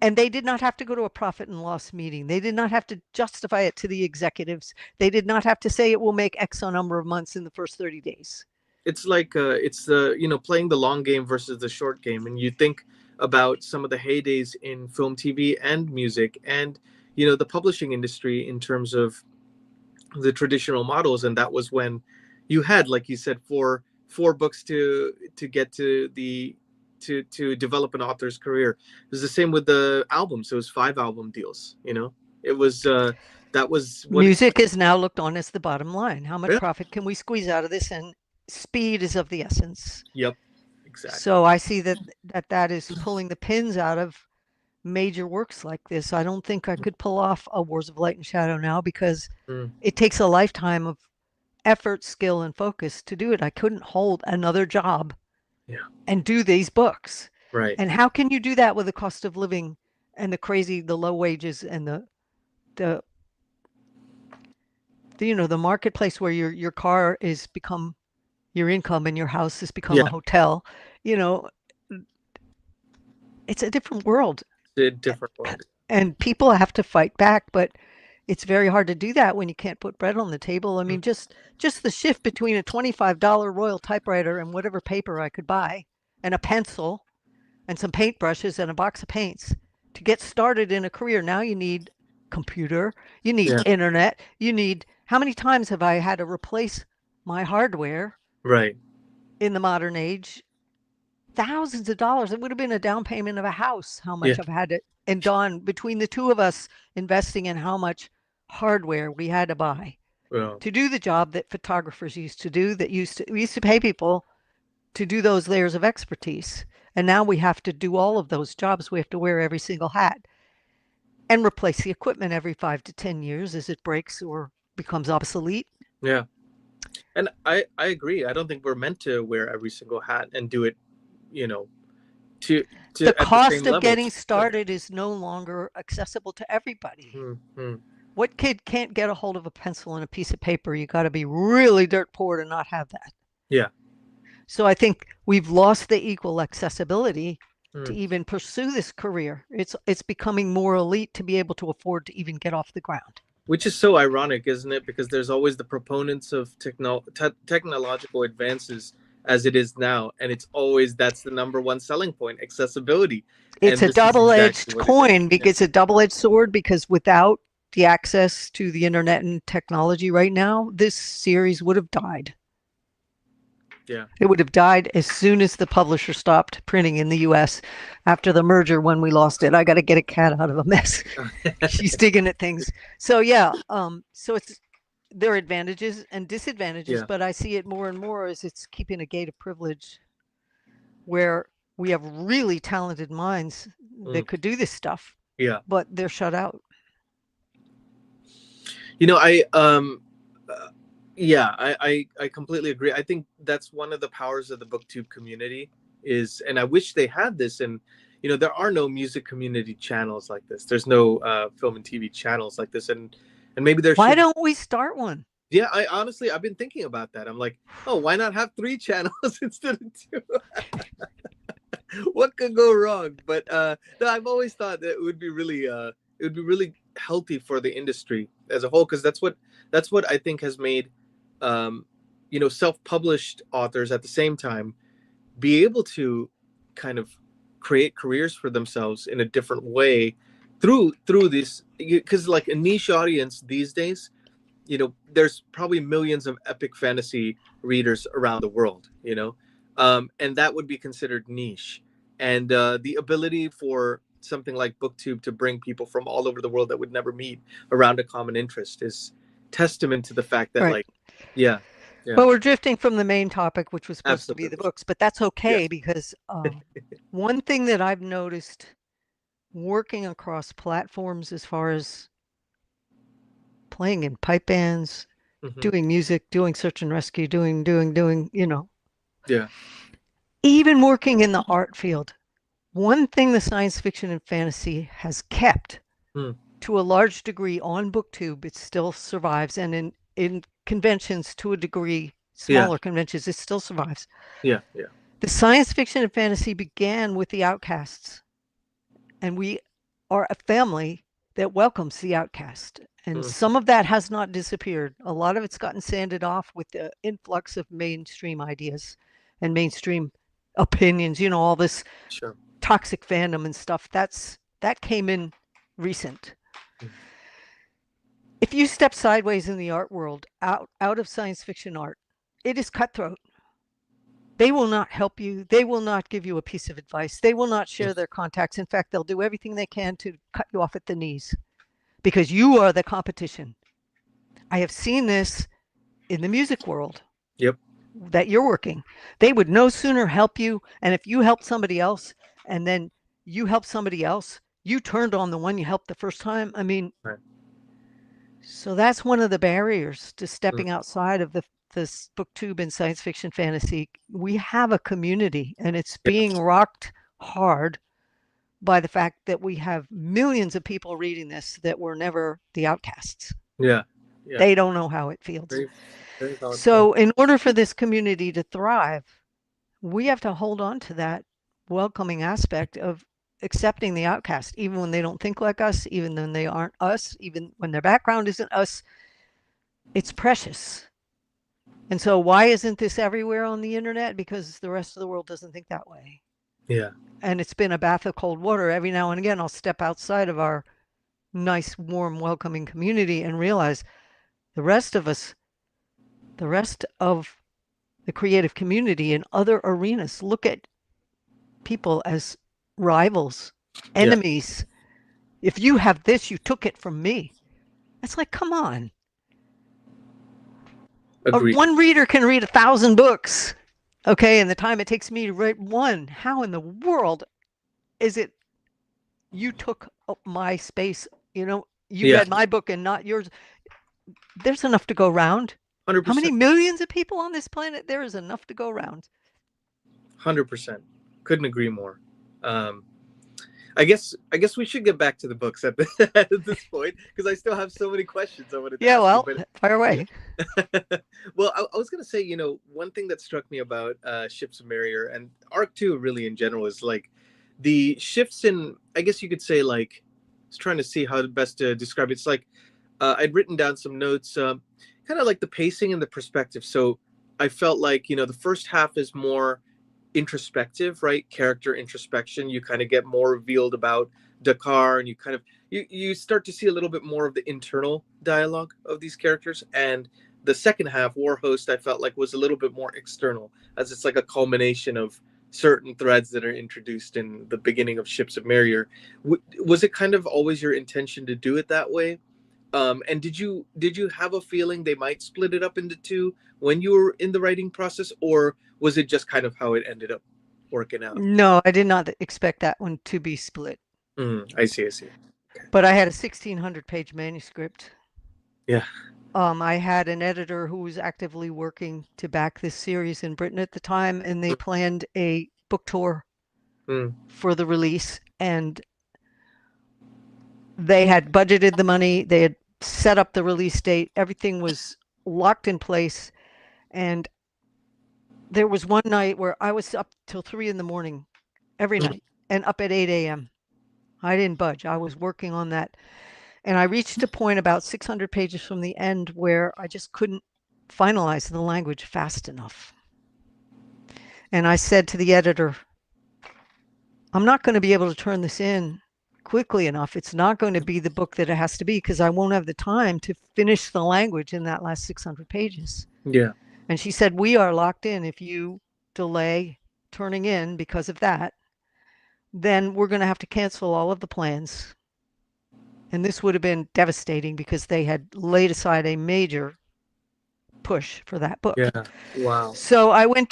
And they did not have to go to a profit and loss meeting. They did not have to justify it to the executives. They did not have to say it will make X number of months in the first 30 days. It's like it's the playing the long game versus the short game, and you think about some of the heydays in film, TV, and music, and the publishing industry in terms of the traditional models, and that was when you had, like you said, four books to get to the to develop an author's career. It was the same with the albums. It was 5 album deals. It was that was what. Music is now looked on as the bottom line. How much Yeah. profit can we squeeze out of this? And speed is of the essence. Yep. Exactly. So I see that is pulling the pins out of major works like this. I don't think I could pull off a Wars of Light and Shadow now, because it takes a lifetime of effort, skill, and focus to do it. I couldn't hold another job and do these books. Right. And how can you do that with the cost of living and the low wages and the marketplace where your car is become your income and your house has become a hotel? It's a different world. It's a different world. And people have to fight back, but it's very hard to do that when you can't put bread on the table. I mean, just the shift between a $25 Royal typewriter and whatever paper I could buy, and a pencil and some paintbrushes and a box of paints to get started in a career. Now you need computer, you need internet, how many times have I had to replace my hardware in the modern age? Thousands of dollars. It would have been a down payment of a house, how much I've had to, and Don, between the two of us investing in how much hardware we had to buy to do the job that photographers used to do, we used to pay people to do those layers of expertise. And now we have to do all of those jobs. We have to wear every single hat and replace the equipment every 5 to 10 years as it breaks or becomes obsolete. Yeah. And I agree. I don't think we're meant to wear every single hat and do it, to the cost of getting started is no longer accessible to everybody. What kid can't get a hold of a pencil and a piece of paper? You got to be really dirt poor to not have that. Yeah. So I think we've lost the equal accessibility to even pursue this career. It's becoming more elite to be able to afford to even get off the ground. Which is so ironic, isn't it? Because there's always the proponents of technological advances as it is now, and that's the number one selling point: accessibility. It's a double-edged coin, because it's a double-edged sword, because without the access to the internet and technology right now, this series would have died. Yeah. It would have died as soon as the publisher stopped printing in the US after the merger when we lost it. I got to get a cat out of a mess. She's digging at things. So yeah, so it's there are advantages and disadvantages, Yeah. but I see it more and more as it's keeping a gate of privilege where we have really talented minds Mm. that could do this stuff, Yeah. but they're shut out. You know, uh, yeah, I completely agree. I think that's one of the powers of the booktube community is, and I wish they had this. And you know, there are no music community channels like this. There's no film and TV channels like this, and maybe there Why should. don't we start one? Yeah, I honestly I've been thinking about that. I'm like, oh, why not have three channels instead of two? What could go wrong? But no, I've always thought that it would be really healthy for the industry as a whole, because that's what I think has made um, you know, self-published authors at the same time be able to kind of create careers for themselves in a different way through this, because like a niche audience these days, you know, there's probably millions of epic fantasy readers around the world, you know, and that would be considered niche. And the ability for something like booktube to bring people from all over the world that would never meet around a common interest is testament to the fact that, Right. like, yeah, yeah, But we're drifting from the main topic, which was supposed to be the absolutely, books, but that's okay yes, because one thing that I've noticed working across platforms as far as playing in pipe bands, hmm, doing music, doing search and rescue, doing, yeah, even working in the art field. One thing the science fiction and fantasy has kept mm, to a large degree on booktube, it still survives. And in conventions to a degree, yeah, smaller conventions, it still survives. yeah, yeah, The science fiction and fantasy began with the outcasts, and we are a family that welcomes the outcast. And mm, some of that has not disappeared. A lot of it's gotten sanded off with the influx of mainstream ideas and mainstream opinions, all this sure, toxic fandom and stuff. That came in recent. mm, If you step sideways in the art world, out of science fiction art, it is cutthroat. They will not help you. They will not give you a piece of advice. They will not mm, share their contacts. In fact, they'll do everything they can to cut you off at the knees because you are the competition. I have seen this in the music world yep, that you're working. They would no sooner help you. And if you helped somebody else and then you helped somebody else, you turned on the one you helped the first time. I mean, right, so that's one of the barriers to mm, stepping outside of this booktube and science fiction fantasy. We have a community and it's yeah, being rocked hard by the fact that we have millions of people reading this that were never the outcasts. yeah, yeah, They don't know how it feels. very, very valid point. So, in order for this community to thrive, we have to hold on to that welcoming aspect of accepting the outcast, even when they don't think like us, even when they aren't us, even when their background isn't us. It's precious. And so, why isn't this everywhere on the internet? Because the rest of the world doesn't think that way. Yeah, And it's been a bath of cold water. Every now and again, I'll step outside of our nice, warm, welcoming community and realize the rest of us, the rest of the creative community in other arenas look at people as rivals, yeah, enemies. If you have this, you took it from me. It's like, come on. agreed. One reader can read 1,000 books, okay, and the time it takes me to write one. How in the world is it you took up my space? You Yeah, read my book and not yours. There's enough to go around. How many 100%. millions of people on this planet? There is enough to go around. 100%. Couldn't agree more. Um, I guess we should get back to the books at, at this point, because I still have so many questions I wanted to Yeah, ask you. well, But fire away. well, I was gonna say, you know, one thing that struck me about Ships of Merior and Arc 2 really in general is like the shifts in, I guess you could say, like, I was trying to see how best to describe it. It's like I'd written down some notes, kind of like the pacing and the perspective. So I felt like, you know, the first half is more introspective, right? Character introspection. You kind of get more revealed about Dakar, and you kind of you start to see a little bit more of the internal dialogue of these characters. And the second half, Warhost, I felt like was a little bit more external, as it's like a culmination of certain threads that are introduced in the beginning of Ships of Merior. Was it kind of always your intention to do it that way? And did you have a feeling they might split it up into two when you were in the writing process, or was it just kind of how it ended up working out? No, I did not expect that one to be split. I see, I see. Okay. But I had a 1,600-page manuscript. Yeah. I had an editor who was actively working to back this series in Britain at the time, and they planned a book tour for the release, and they had budgeted the money, they had set up the release date, everything was locked in place. And there was one night where I was up till 3 a.m. every night and up at 8 a.m. I didn't budge. I was working on that. And I reached a point about 600 pages from the end where I just couldn't finalize the language fast enough. And I said to the editor, I'm not going to be able to turn this in quickly enough. It's not going to be the book that it has to be because I won't have the time to finish the language in that last 600 pages. Yeah. And she said, we are locked in. If you delay turning in because of that, then we're going to have to cancel all of the plans. And this would have been devastating because they had laid aside a major push for that book. Yeah. Wow. So I went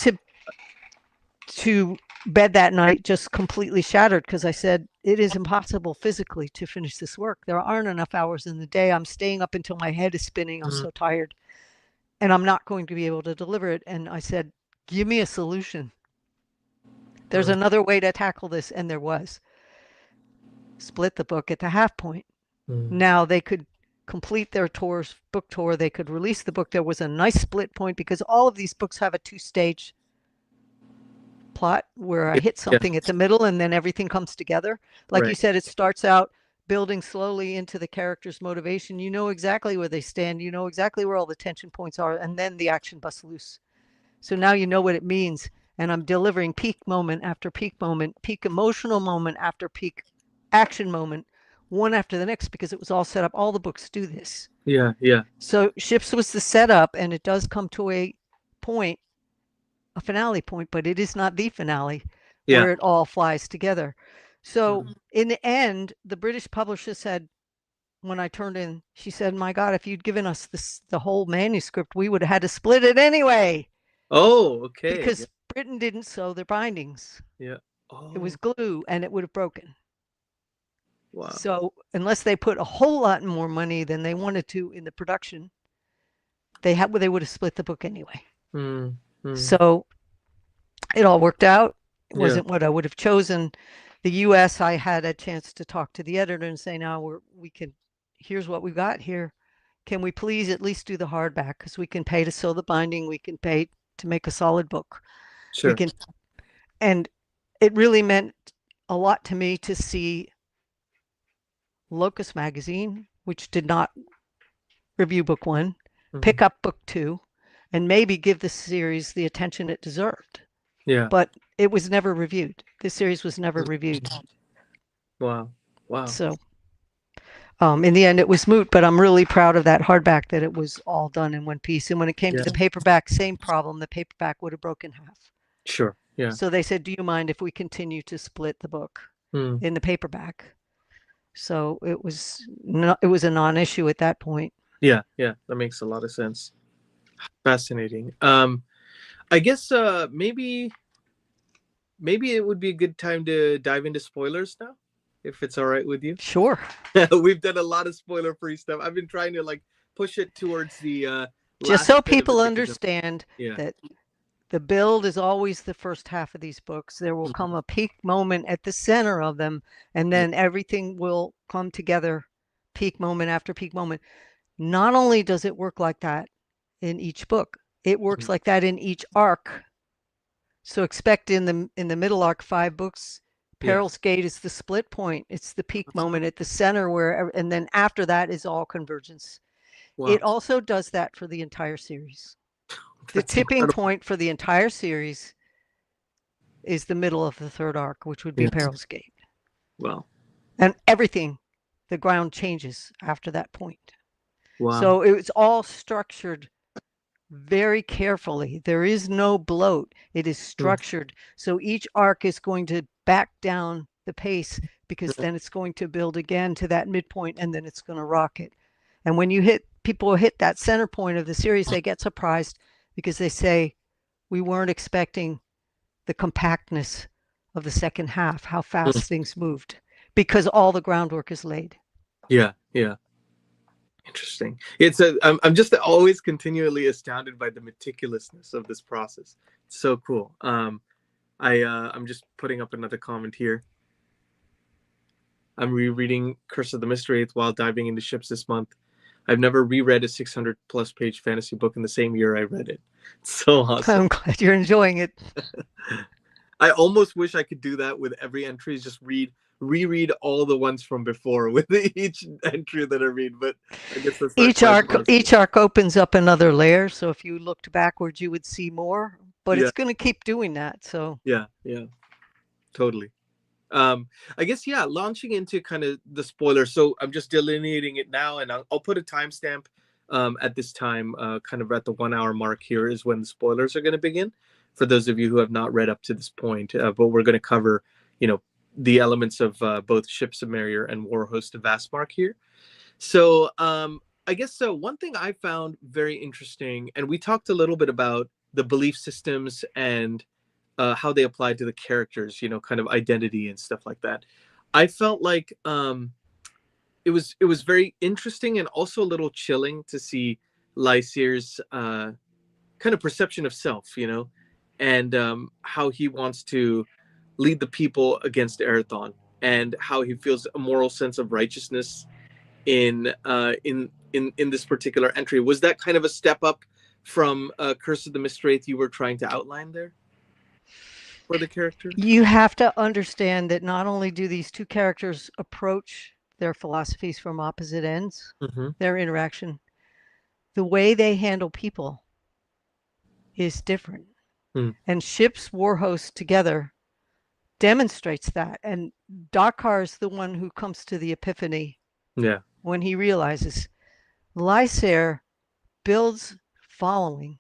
to bed that night just completely shattered because I said, it is impossible physically to finish this work. There aren't enough hours in the day. I'm staying up until my head is spinning. I'm so tired. And I'm not going to be able to deliver it. And I said, give me a solution. There's another way to tackle this. And there was. Split the book at the half point. Now they could complete their book tour. They could release the book. There was a nice split point because all of these books have a 2-stage plot where I hit something at the middle and then everything comes together. Like you said, it starts out building slowly into the character's motivation. You know exactly where they stand. You know exactly where all the tension points are. And then the action busts loose. So now you know what it means. And I'm delivering peak moment after peak moment, peak emotional moment after peak action moment, one after the next, because it was all set up. All the books do this. Yeah. Yeah. So Ships was the setup, and it does come to a point, a finale point, but it is not the finale where it all flies together. So in the end, the British publisher said, when I turned in, she said, my God, if you'd given us the whole manuscript, we would have had to split it anyway. Oh, okay. Because Britain didn't sew their bindings. Yeah. Oh. It was glue, and it would have broken. Wow. So unless they put a whole lot more money than they wanted to in the production, they would have split the book anyway. So it all worked out. It wasn't what I would have chosen. The US, I had a chance to talk to the editor and say, now here's what we've got here. Can we please at least do the hardback? Because we can pay to sew the binding. We can pay to make a solid book. Sure. And it really meant a lot to me to see Locus magazine, which did not review book 1, pick up book 2, and maybe give the series the attention it deserved. Yeah. But it was never reviewed. This series was never reviewed. Wow. So in the end, it was moot, but I'm really proud of that hardback, that it was all done in one piece. And when it came to the paperback, same problem. The paperback would have broken half. Sure. Yeah. So they said, do you mind if we continue to split the book in the paperback? So it was a non-issue at that point. Yeah. That makes a lot of sense. Fascinating. I guess maybe it would be a good time to dive into spoilers now, if it's all right with you. Sure. We've done a lot of spoiler-free stuff. I've been trying to push it towards the just so people understand that the build is always the first half of these books. There will come a peak moment at the center of them, and then everything will come together, peak moment after peak moment. Not only does it work like that in each book, it works like that in each arc. So expect in the middle arc, 5 books, Peril's Gate is the split point. It's the peak moment at the center and then after that is all convergence. Wow. It also does that for the entire series. The tipping point for the entire series is the middle of the 3rd arc, which would be Peril's Gate. Wow. And everything, the ground changes after that point. Wow. So it's all structured very carefully. There is no bloat. It is structured. So each arc is going to back down the pace, because then it's going to build again to that midpoint, and then it's going to rocket. And when people hit that center point of the series, they get surprised because they say, we weren't expecting the compactness of the second half, how fast things moved, because all the groundwork is laid. Yeah, yeah. Interesting. I'm just always continually astounded by the meticulousness of this process. It's so cool. I'm just putting up another comment here. I'm rereading Curse of the Mystery while diving into ships this month. I've never reread a 600 plus page fantasy book in the same year I read it. It's so awesome. I'm glad you're enjoying it. I almost wish I could do that with every entry, just reread all the ones from before with each entry that I read, but I guess that's not each arc opens up another layer, so if you looked backwards you would see more, but it's going to keep doing that. So yeah, totally. I guess, launching into kind of the spoiler. So I'm just delineating it now, and I'll put a timestamp at this time, kind of at the 1 hour mark here is when the spoilers are going to begin for those of you who have not read up to this point. But we're going to cover, the elements of both Ships of Merior and Warhost of Vastmark here. So I guess so. One thing I found very interesting, and we talked a little bit about the belief systems and how they apply to the characters, kind of identity and stuff like that. I felt like it was very interesting and also a little chilling to see Lysair's kind of perception of self, and how he wants to lead the people against Erathon, and how he feels a moral sense of righteousness in this particular entry. Was that kind of a step up from Curse of the Mistwraith you were trying to outline there for the character? You have to understand that not only do these two characters approach their philosophies from opposite ends, their interaction, the way they handle people is different. And Ships Warhost together demonstrates that. And Dakar is the one who comes to the epiphany when he realizes Lysair builds following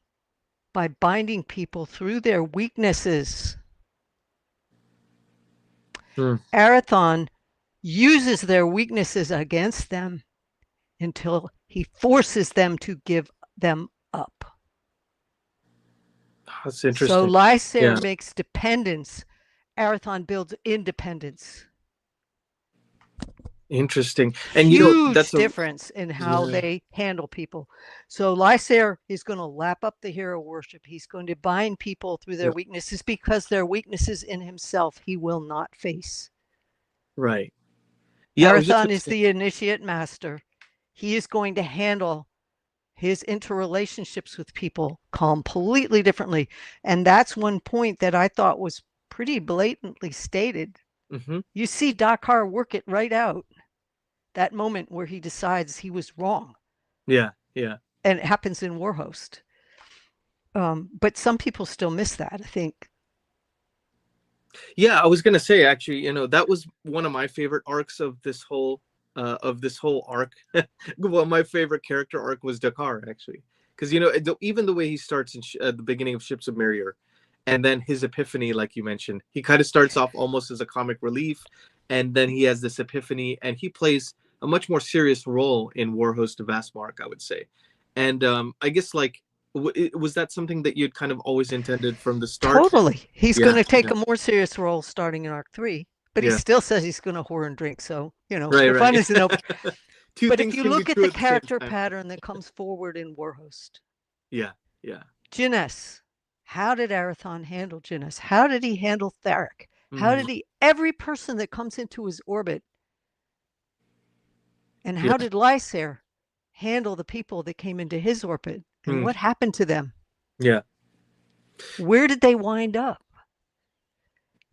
by binding people through their weaknesses. Erathon uses their weaknesses against them until he forces them to give them up. That's interesting. So Lysair makes dependence. Erathon builds independence. Interesting. And huge that's difference in how they handle people. So Lysair is going to lap up the hero worship. He's going to bind people through their weaknesses, because their weaknesses in himself he will not face. Right. Erathon is the initiate master. He is going to handle his interrelationships with people completely differently. And that's one point that I thought was pretty blatantly stated. You see Dakar work it right out. That moment where he decides he was wrong. Yeah. And it happens in Warhost. But some people still miss that, I think. Yeah, I was gonna say, actually, that was one of my favorite arcs of this whole arc. Well, my favorite character arc was Dakar, actually, because even the way he starts at the beginning of Ships of Merior, and then his epiphany, like you mentioned, he kind of starts off almost as a comic relief, and then he has this epiphany, and he plays a much more serious role in Warhost of Vastmark, I would say. And I guess, like, was that something that you'd kind of always intended from the start? Totally. He's going to take a more serious role starting in Arc 3, but he still says he's going to whore and drink. So, the fun isn't over. But if you look at the character pattern that comes forward in Warhost. Yeah. Jiness. How did Erathon handle Jiness? How did he handle Theric? How did every person that comes into his orbit? And how did Lysair handle the people that came into his orbit? And what happened to them? Yeah. Where did they wind up?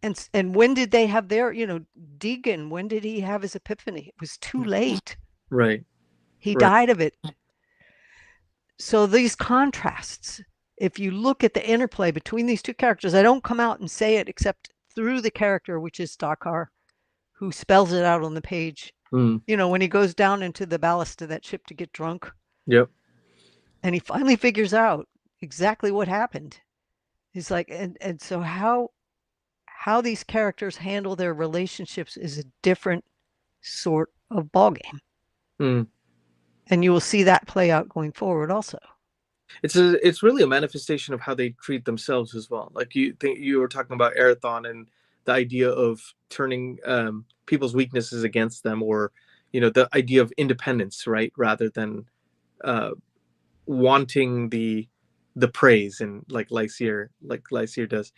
And when did they have their, Deegan, when did he have his epiphany? It was too late. Right. He died of it. So these contrasts, if you look at the interplay between these two characters, I don't come out and say it except through the character, which is Dakar, who spells it out on the page. When he goes down into the ballast of that ship to get drunk. Yep. And he finally figures out exactly what happened. It's like, and so how these characters handle their relationships is a different sort of ballgame. Mm. And you will see that play out going forward also. It's really a manifestation of how they treat themselves as well. Like you think you were talking about Erathon and the idea of turning people's weaknesses against them, or the idea of independence, right, rather than uh, wanting the praise, and like Lysier does.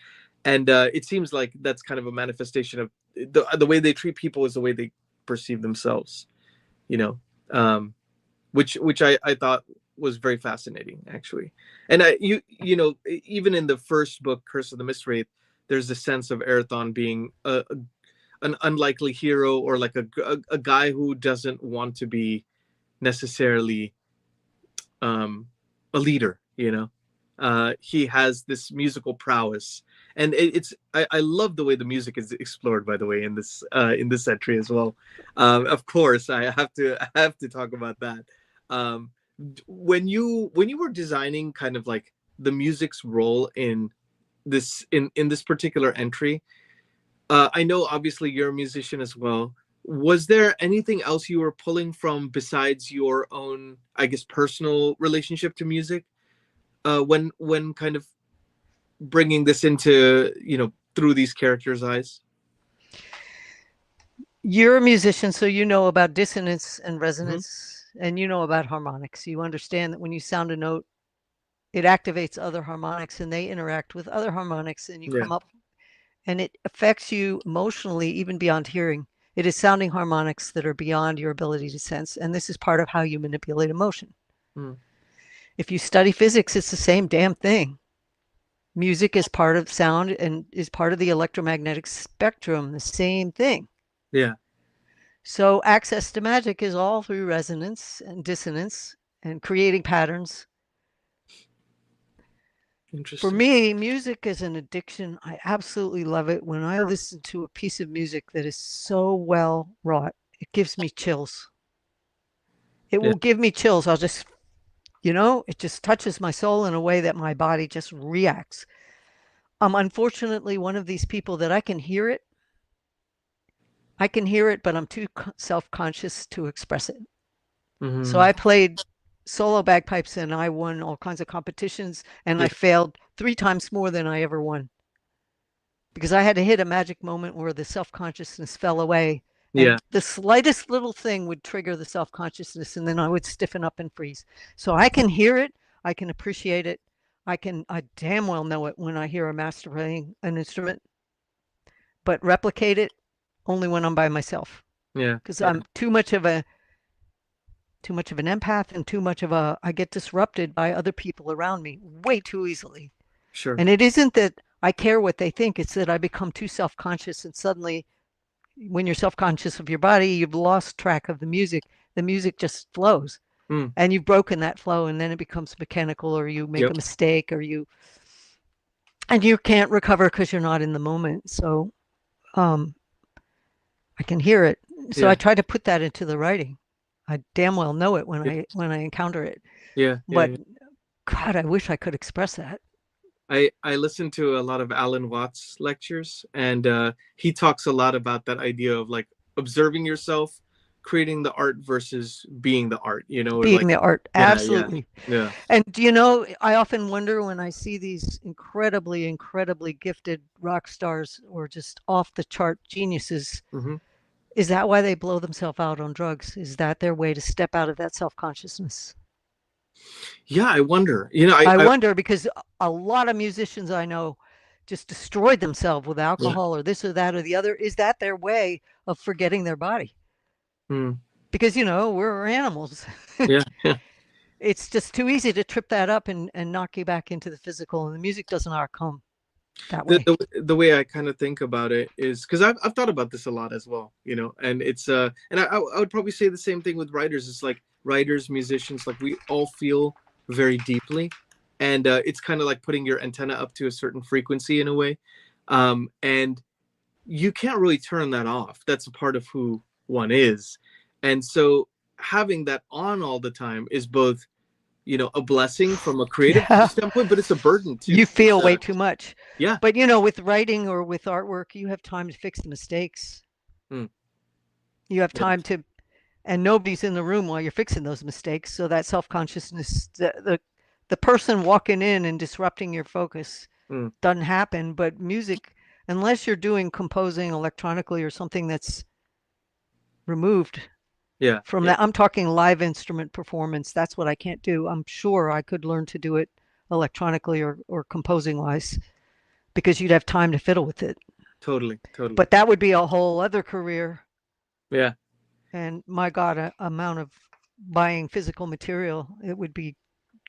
And it seems like that's kind of a manifestation of the way they treat people is the way they perceive themselves. You know, um, which I thought was very fascinating, actually. And even in the first book, Curse of the Mistwraith, there's a sense of Erathon being an unlikely hero, or like a guy who doesn't want to be necessarily um, a leader. He has this musical prowess, and I love the way the music is explored. By the way, in this entry as well. Of course, I have to talk about that. Um, when you were designing kind of like the music's role in this particular entry, I know obviously you're a musician as well. Was there anything else you were pulling from besides your own, I guess, personal relationship to music? When kind of bringing this into through these characters' eyes. You're a musician, so you know about dissonance and Hmm. resonance, and you know about harmonics. You understand that when you sound a note, it activates other harmonics and they interact with other harmonics, and you Yeah. come up, and it affects you emotionally, even beyond hearing. It is sounding harmonics that are beyond your ability to sense, and this is part of how you manipulate emotion. Mm. If you study physics, it's the same damn thing. Music is part of sound and is part of the electromagnetic spectrum, the same thing. Yeah. So access to magic is all through resonance and dissonance and creating patterns. For Interesting. me, music is an addiction. I absolutely love it. When I listen to a piece of music that is so well wrought, it gives me chills. It Yeah. will give me chills. I'll just, it just touches my soul in a way that my body just reacts. I'm unfortunately one of these people that I can hear it. I can hear it, but I'm too self conscious to express it. So Hmm. I played solo bagpipes and I won all kinds of competitions and I Yeah. failed 3 times more than I ever won because I had to hit a magic moment where the self consciousness fell away. Yeah. And the slightest little thing would trigger the self consciousness, and then I would stiffen up and freeze. So I can hear it, I can appreciate it, I damn well know it when I hear a master playing an instrument, but replicate it only when I'm by myself Yeah. because Yeah. I'm too much of an empath and too much of a I get disrupted by other people around me way too easily. Sure. And it isn't that I care what they think, it's that I become too self-conscious and suddenly when you're self-conscious of your body, you've lost track of the music. The music just flows Mm. and you've broken that flow and then it becomes mechanical or you make a Yep. mistake or you can't recover because you're not in the moment. So um I can hear it. So I Yeah. try to put that into the writing. I damn well know it when Yeah. I encounter it. Yeah. Yeah. But Yeah. God, I wish I could express that. I listen to a lot of Alan Watts lectures, and he talks a lot about that idea of like observing yourself, creating the art versus being the art. Or Being like, the art, yeah, yeah, absolutely. yeah. And I often wonder when I see these incredibly, incredibly gifted rock stars or just off the chart geniuses, Hmm. is that why they blow themselves out on drugs? Is that their way to step out of that self consciousness? Yeah, I wonder. I wonder because a lot of musicians I know just destroyed themselves with Yeah. alcohol or this or that or the other. Is that their way of forgetting their body? Mm. Because, we're animals. Yeah. It's just too easy to trip that up and knock you back into the physical, and the music doesn't come that the, way. the the way I kind of think about it is because I've thought about this a lot as well, and it's and I would probably say the same thing with writers. It's like writers, musicians, like we all feel very deeply, and it's kind of like putting your antenna up to a certain frequency in a way, and you can't really turn that off. That's a part of who one is, and so having that on all the time is both a blessing from a creative Yeah. standpoint, but it's a burden You too. feel way too much. Yeah. But with writing or with artwork, you have time to fix the mistakes. Mm, You have yeah. time to, and nobody's in the room while you're fixing those mistakes. So that self-consciousness, the person walking in and disrupting your focus Mm, doesn't happen. But music, unless you're doing composing electronically or something that's removed yeah. from Yeah. that, I'm talking live instrument performance. That's what I can't do. I'm sure I could learn to do it electronically or composing wise because you'd have time to fiddle with it. Totally. Totally. But that would be a whole other career. Yeah. And my God, a amount of buying physical material, it would be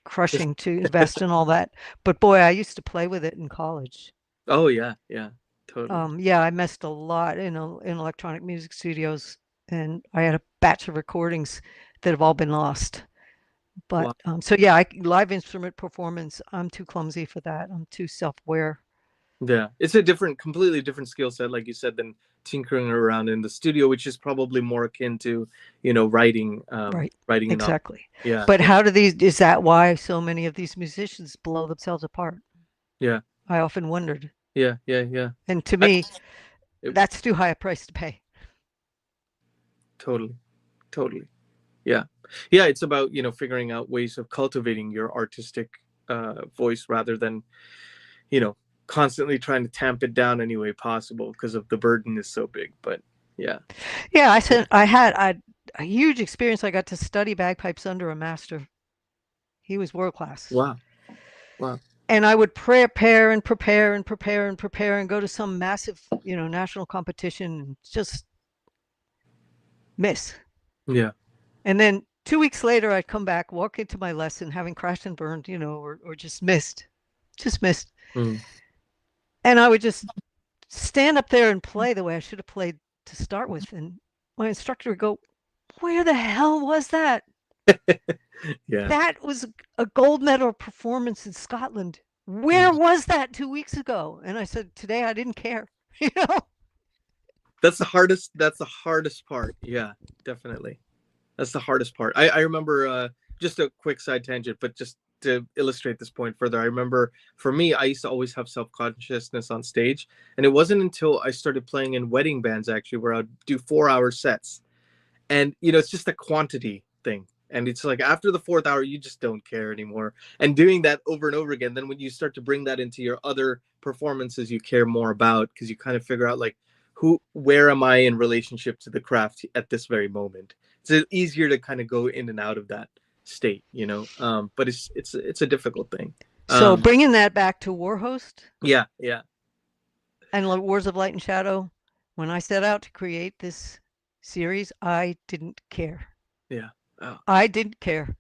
crushing to invest in all that. But boy, I used to play with it in college. Oh yeah. Yeah. Totally. Yeah, I messed a lot in electronic music studios, and I had a batch of recordings that have all been lost. But Wow. so yeah, live instrument performance, I'm too clumsy for that. I'm too self-aware. Yeah, it's a completely different skill set, like you said, than tinkering around in the studio, which is probably more akin to, writing, Right. writing a novel. Exactly. Yeah, But yeah, is that why so many of these musicians blow themselves apart? yeah, I often wondered. yeah, yeah, yeah. And to I, me, it, that's too high a price to pay. totally, totally. Yeah, yeah. It's about figuring out ways of cultivating your artistic voice rather than you know constantly trying to tamp it down any way possible because of the burden is so big. But yeah, Yeah, yeah. I had a huge experience. I got to study bagpipes under a master. He was world class. Wow, wow. And I would prepare and prepare and prepare and prepare and go to some massive, national competition and just miss. Yeah. And then 2 weeks later, I'd come back, walk into my lesson, having crashed and burned, or just missed. Mm. And I would just stand up there and play the way I should have played to start with. And my instructor would go, "Where the hell was that? Yeah. That was a gold medal performance in Scotland. Where Mm. was that 2 weeks ago?" And I said, "Today I didn't care." You know? That's the hardest part. Yeah, definitely. That's the hardest part. I remember, just a quick side tangent, but just to illustrate this point further, I remember for me, I used to always have self-consciousness on stage. And it wasn't until I started playing in wedding bands, actually, where I'd do 4-hour sets. And, it's just a quantity thing. And it's like after the fourth hour, you just don't care anymore. And doing that over and over again, then when you start to bring that into your other performances, you care more about because you kind of figure out like, where am I in relationship to the craft at this very moment? It's easier to kind of go in and out of that state. But it's a difficult thing. So Um, bringing that back to Warhost yeah, yeah, and Wars of Light and Shadow, when I set out to create this series, I didn't care. yeah. Oh, I didn't care.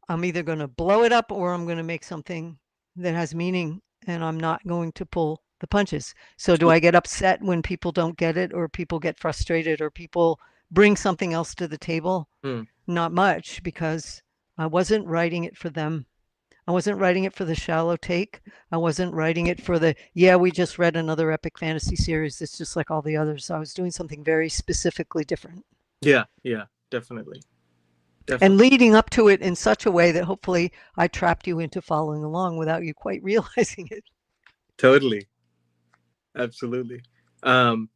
I'm either going to blow it up or I'm going to make something that has meaning, and I'm not going to pull the punches. So do I get upset when people don't get it or people get frustrated or people bring something else to the table? mm, Not much, because I wasn't writing it for them. I wasn't writing it for the shallow take. I wasn't writing it for yeah, we just read another epic fantasy series that's just like all the others. I was doing something very specifically different yeah, yeah. Definitely, and definitely, leading up to it in such a way that hopefully I trapped you into following along without you quite realizing it. totally, absolutely. Um,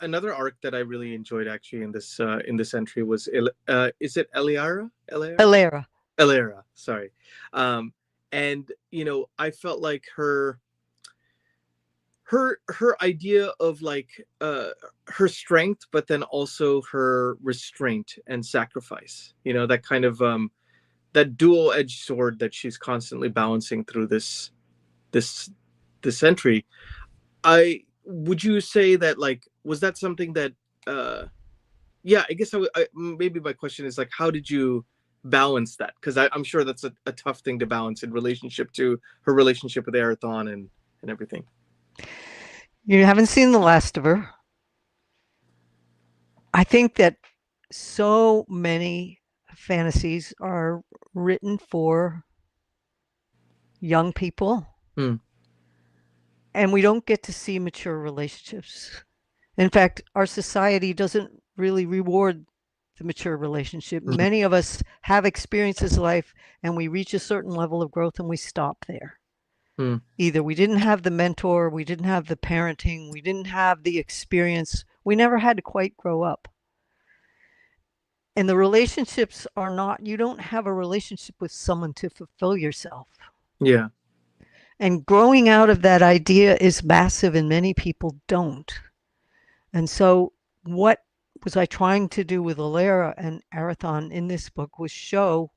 another arc that I really enjoyed actually in this entry was is it Eliara? Eliara? Alera. Elera, sorry. Um, and I felt like her idea of like her strength, but then also her restraint and sacrifice. That kind of that dual-edged sword that she's constantly balancing through this this entry. I Would you say that like was that something that yeah, I guess maybe my question is like how did you balance that? Because I'm sure that's a tough thing to balance in relationship to her relationship with Arathon and everything. You haven't seen the last of her. I think that so many fantasies are written for young people, Hmm. and we don't get to see mature relationships. In fact, our society doesn't really reward the mature relationship. Many of us have experiences in life and we reach a certain level of growth and we stop there. Mm. Either we didn't have the mentor, we didn't have the parenting, we didn't have the experience, we never had to quite grow up. And the relationships are not, you don't have a relationship with someone to fulfill yourself. Yeah. And growing out of that idea is massive, and many people don't. And so, what was I trying to do with Alera and Arathon in this book was show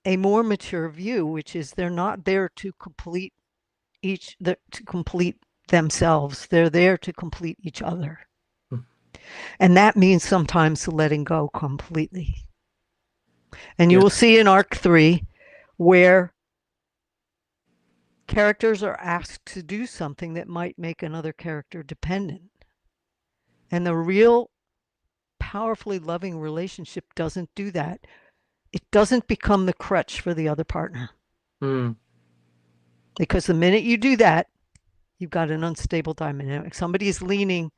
a more mature view, which is they're not there to complete themselves. They're there to complete each other. Mm. And that means sometimes letting go completely. And you Yeah. will see in arc 3 where characters are asked to do something that might make another character dependent. And the real powerfully loving relationship doesn't do that. It doesn't become the crutch for the other partner. Mm. Because the minute you do that, you've got an unstable dynamic. Somebody is leaning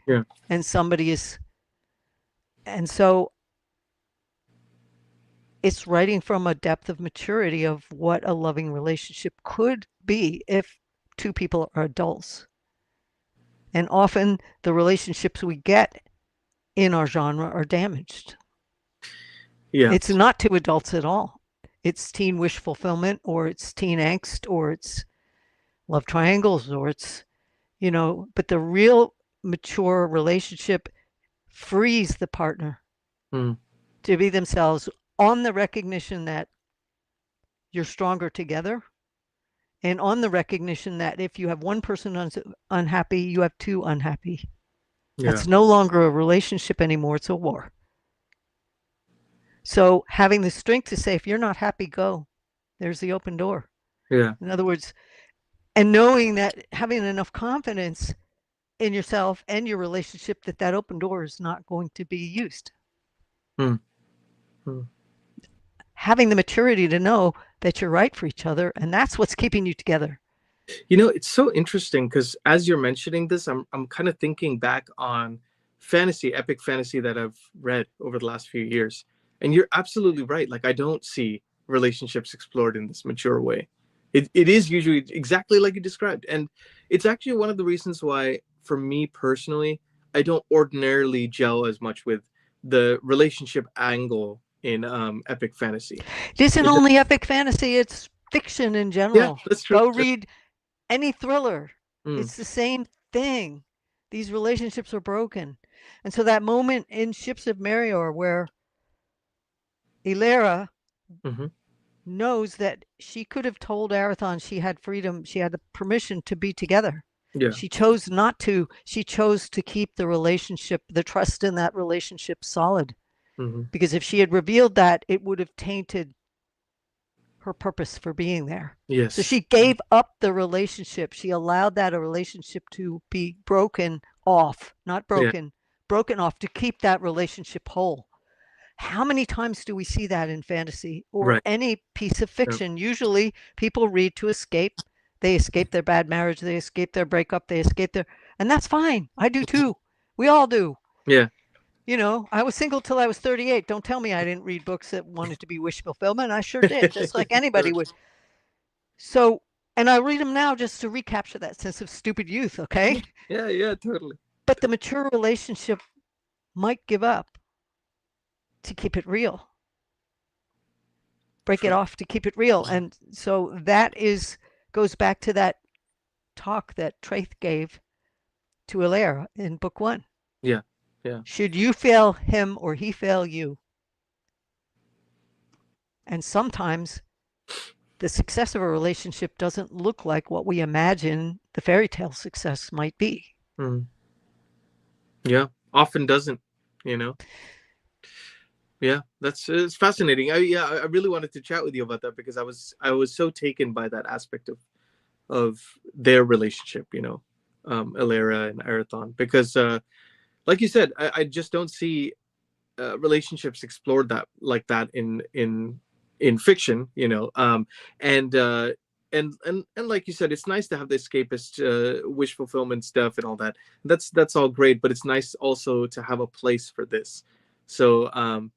and somebody is. And so it's writing from a depth of maturity of what a loving relationship could be if two people are adults. And often the relationships we get in our genre are damaged. Yeah. It's not two adults at all. It's teen wish fulfillment, or it's teen angst, or it's love triangles, or it's, but the real mature relationship frees the partner to be themselves on the recognition that you're stronger together, and on the recognition that if you have one person unhappy, you have two unhappy. Yeah. It's no longer a relationship anymore. It's a war. So having the strength to say, if you're not happy, go. There's the open door. Yeah. In other words, and knowing that, having enough confidence in yourself and your relationship that that open door is not going to be used. Mm. Having the maturity to know that you're right for each other, and that's what's keeping you together. It's so interesting because as you're mentioning this, I'm kind of thinking back on epic fantasy that I've read over the last few years. And you're absolutely right. Like, I don't see relationships explored in this mature way. It is usually exactly like you described. And it's actually one of the reasons why, for me personally, I don't ordinarily gel as much with the relationship angle in epic fantasy. It isn't only epic fantasy, it's fiction in general. Yeah, that's true. Go read any thriller. Mm. It's the same thing. These relationships are broken. And so that moment in Ships of Merior where Ilera knows that she could have told Arathon she had freedom, she had the permission to be together. Yeah. She chose not to. She chose to keep the relationship, the trust in that relationship solid. Because if she had revealed that, it would have tainted her purpose for being there. Yes. So she gave up the relationship. She allowed that a relationship to be broken off, not broken, broken off to keep that relationship whole. How many times do we see that in fantasy or any piece of fiction? Usually people read to escape. They escape their bad marriage. They escape their breakup. They escape and that's fine. I do too. We all do. Yeah. I was single till I was 38. Don't tell me I didn't read books that wanted to be wish fulfillment. I sure did, just like anybody would. So, and I read them now just to recapture that sense of stupid youth, okay? Yeah, totally. But the mature relationship might give up to keep it real. Break it off to keep it real. And so that goes back to that talk that Traith gave to Alera in book 1. Yeah. Should you fail him or he fail you? And sometimes the success of a relationship doesn't look like what we imagine the fairy tale success might be. Yeah, often doesn't, Yeah, it's fascinating. I really wanted to chat with you about that because I was so taken by that aspect of their relationship, Alera and Arathon, because like you said, I just don't see relationships explored like that in fiction, and like you said, it's nice to have the escapist wish fulfillment stuff and all that. That's all great, but it's nice also to have a place for this. So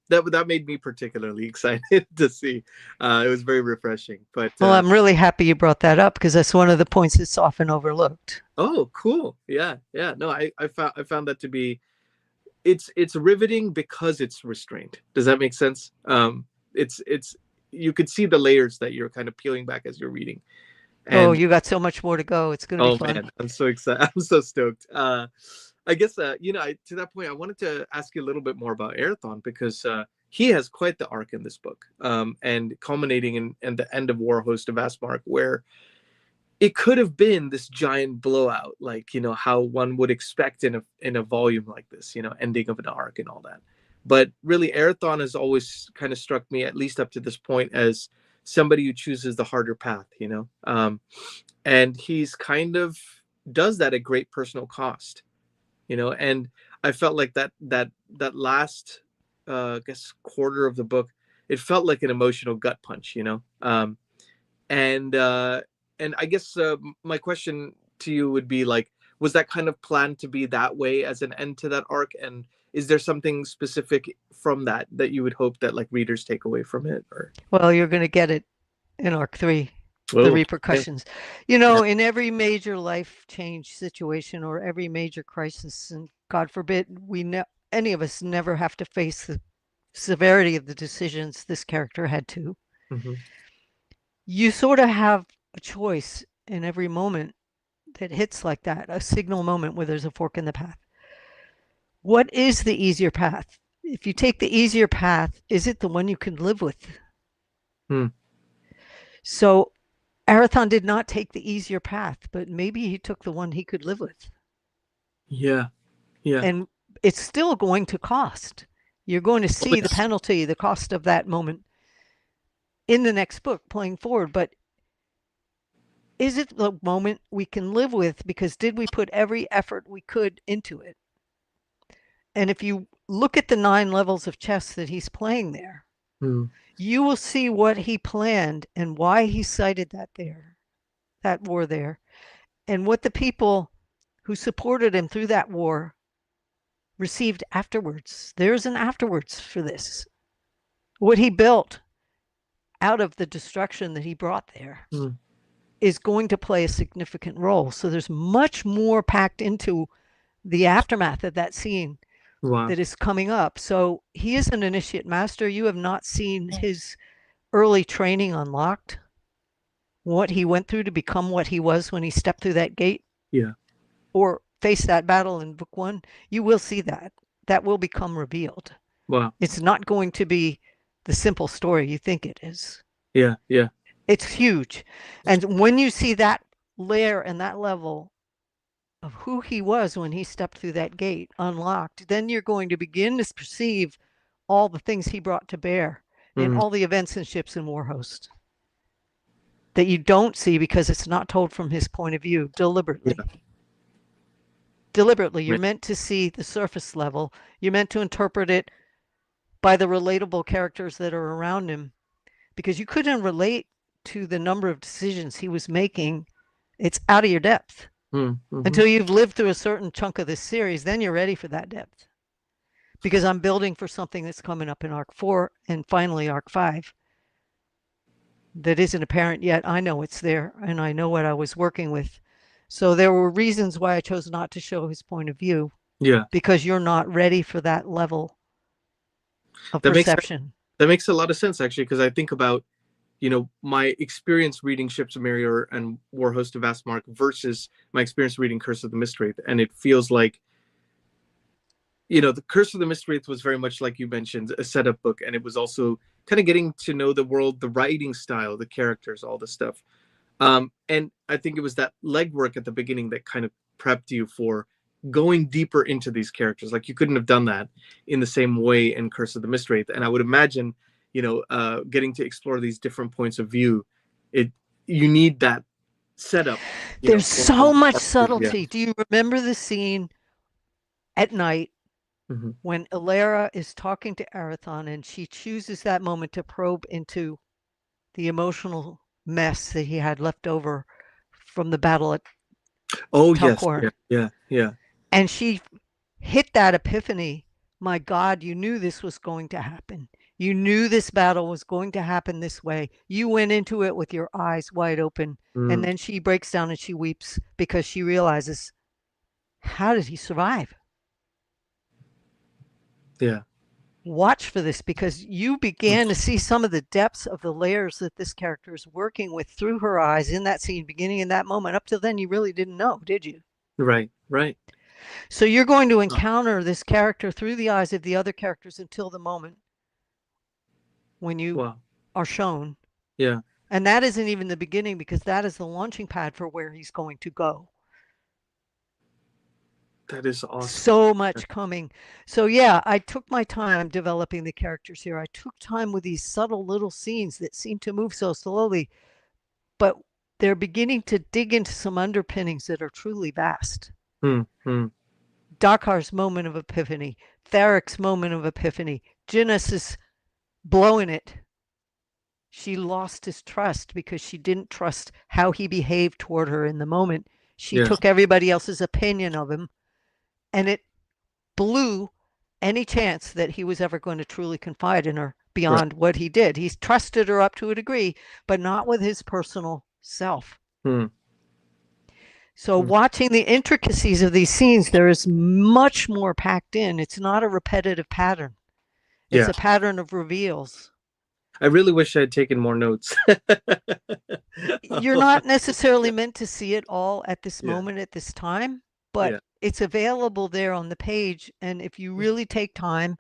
that made me particularly excited to see. It was very refreshing. But Well, I'm really happy you brought that up because that's one of the points that's often overlooked. oh, cool. Yeah, yeah. No, I found that to be, it's riveting because it's restrained. Does that make sense? It's you could see the layers that you're kind of peeling back as you're reading. Oh, And you got so much more to go. It's going to be oh fun. man, I'm so excited. I'm so stoked. I guess to that point, I wanted to ask you a little bit more about Erathon because he has quite the arc in this book, and culminating in the end of Warhost of Vastmark, where it could have been this giant blowout, like how one would expect in a volume like this, ending of an arc and all that. But really, Erathon has always kind of struck me, at least up to this point, as somebody who chooses the harder path, and he's kind of does that at great personal cost, and I felt like that last I guess quarter of the book, it felt like an emotional gut punch, and I guess my question to you would be like, was that kind of planned to be that way as an end to that arc, and is there something specific from that you would hope that like readers take away from it, or Well, you're going to get it in arc 3, the oh okay. repercussions. Yeah. In every major life change situation or every major crisis, and God forbid any of us never have to face the severity of the decisions this character had to. Mm-hmm. You sort of have a choice in every moment that hits like that, a signal moment where there's a fork in the path. What is the easier path? If you take the easier path, is it the one you can live with? Hmm. So Arathon did not take the easier path, but maybe he took the one he could live with. Yeah. Yeah. And it's still going to cost. You're going to Oh, see the yes. penalty, the cost of that moment in the next book playing forward. But is it the moment we can live with? Because did we put every effort we could into it? And if you look at the 9 levels of chess that he's playing there, Hmm. you will see what he planned and why he cited that war there, and what the people who supported him through that war received afterwards. There's an afterwards for this. What he built out of the destruction that he brought there Hmm. is going to play a significant role. So there's much more packed into the aftermath of that scene Wow. that is coming up. So he is an initiate master. You have not seen his early training unlocked, what he went through to become what he was when he stepped through that gate Yeah. or faced that battle in book 1. You will see that. That will become revealed. Wow. It's not going to be the simple story you think it is. Yeah. Yeah. It's huge. And when you see that layer and that level of who he was when he stepped through that gate unlocked, then you're going to begin to perceive all the things he brought to bear in Hmm. all the events and ships in Warhost that you don't see because it's not told from his point of view deliberately. Yeah. Deliberately, you're Right. meant to see the surface level. You're meant to interpret it by the relatable characters that are around him because you couldn't relate to the number of decisions he was making. It's out of your depth. Hmm. Mm-hmm. Until you've lived through a certain chunk of this series, then you're ready for that depth. Because I'm building for something that's coming up in arc 4 and finally arc 5 that isn't apparent yet. I know it's there and I know what I was working with. So there were reasons why I chose not to show his point of view Yeah. because you're not ready for that level of That makes perception. that makes a lot of sense actually, because I think about my experience reading Ships of Merior and Warhost of Vastmark versus my experience reading Curse of the Mistwraith, and it feels like the Curse of the Mistwraith was very much like you mentioned, a setup book, and it was also kind of getting to know the world, the writing style, the characters, all the stuff. And I think it was that legwork at the beginning that kind of prepped you for going deeper into these characters. Like you couldn't have done that in the same way in Curse of the Mistwraith. And I would imagine, getting to explore these different points of view, it you need that setup. There's so much Yeah. subtlety. Do you remember the scene at night Hmm. when Ilara is talking to Arathon and she chooses that moment to probe into the emotional mess that he had left over from the battle at Oh yes, Talcor? yeah, yeah, yeah. And she hit that epiphany my God, you knew this was going to happen. You knew this battle was going to happen this way. You went into it with your eyes wide open. And Mm. then she breaks down and she weeps because she realizes, how did he survive? Yeah. Watch for this, because you began to see some of the depths of the layers that this character is working with through her eyes in that scene, beginning in that moment. Up till then, you really didn't know, did you? Right. Right. So you're going to Huh. encounter this character through the eyes of the other characters until the moment when you Wow. are shown. Yeah. And that isn't even the beginning, because that is the launching pad for where he's going to go. That is awesome. So Yeah. much coming. So yeah, I took my time developing the characters here. I took time with these subtle little scenes that seem to move so slowly, but they're beginning to dig into some underpinnings that are truly vast. Hmm. Hmm. Dakar's moment of epiphany, Tharic's moment of epiphany, Janice is blowing it. She lost his trust because she didn't trust how he behaved toward her in the moment. She Yeah. took everybody else's opinion of him, and it blew any chance that he was ever going to truly confide in her Right. beyond what he did. He's trusted her up to a degree, but not with his personal self. Hmm. So Hmm. watching the intricacies of these scenes, there is much more packed in. It's not a repetitive pattern. It's Yeah. a pattern of reveals. I really wish I had taken more notes. You're not necessarily meant to see it all at this Yeah. moment, at this time, but Yeah. it's available there on the page. And if you really take time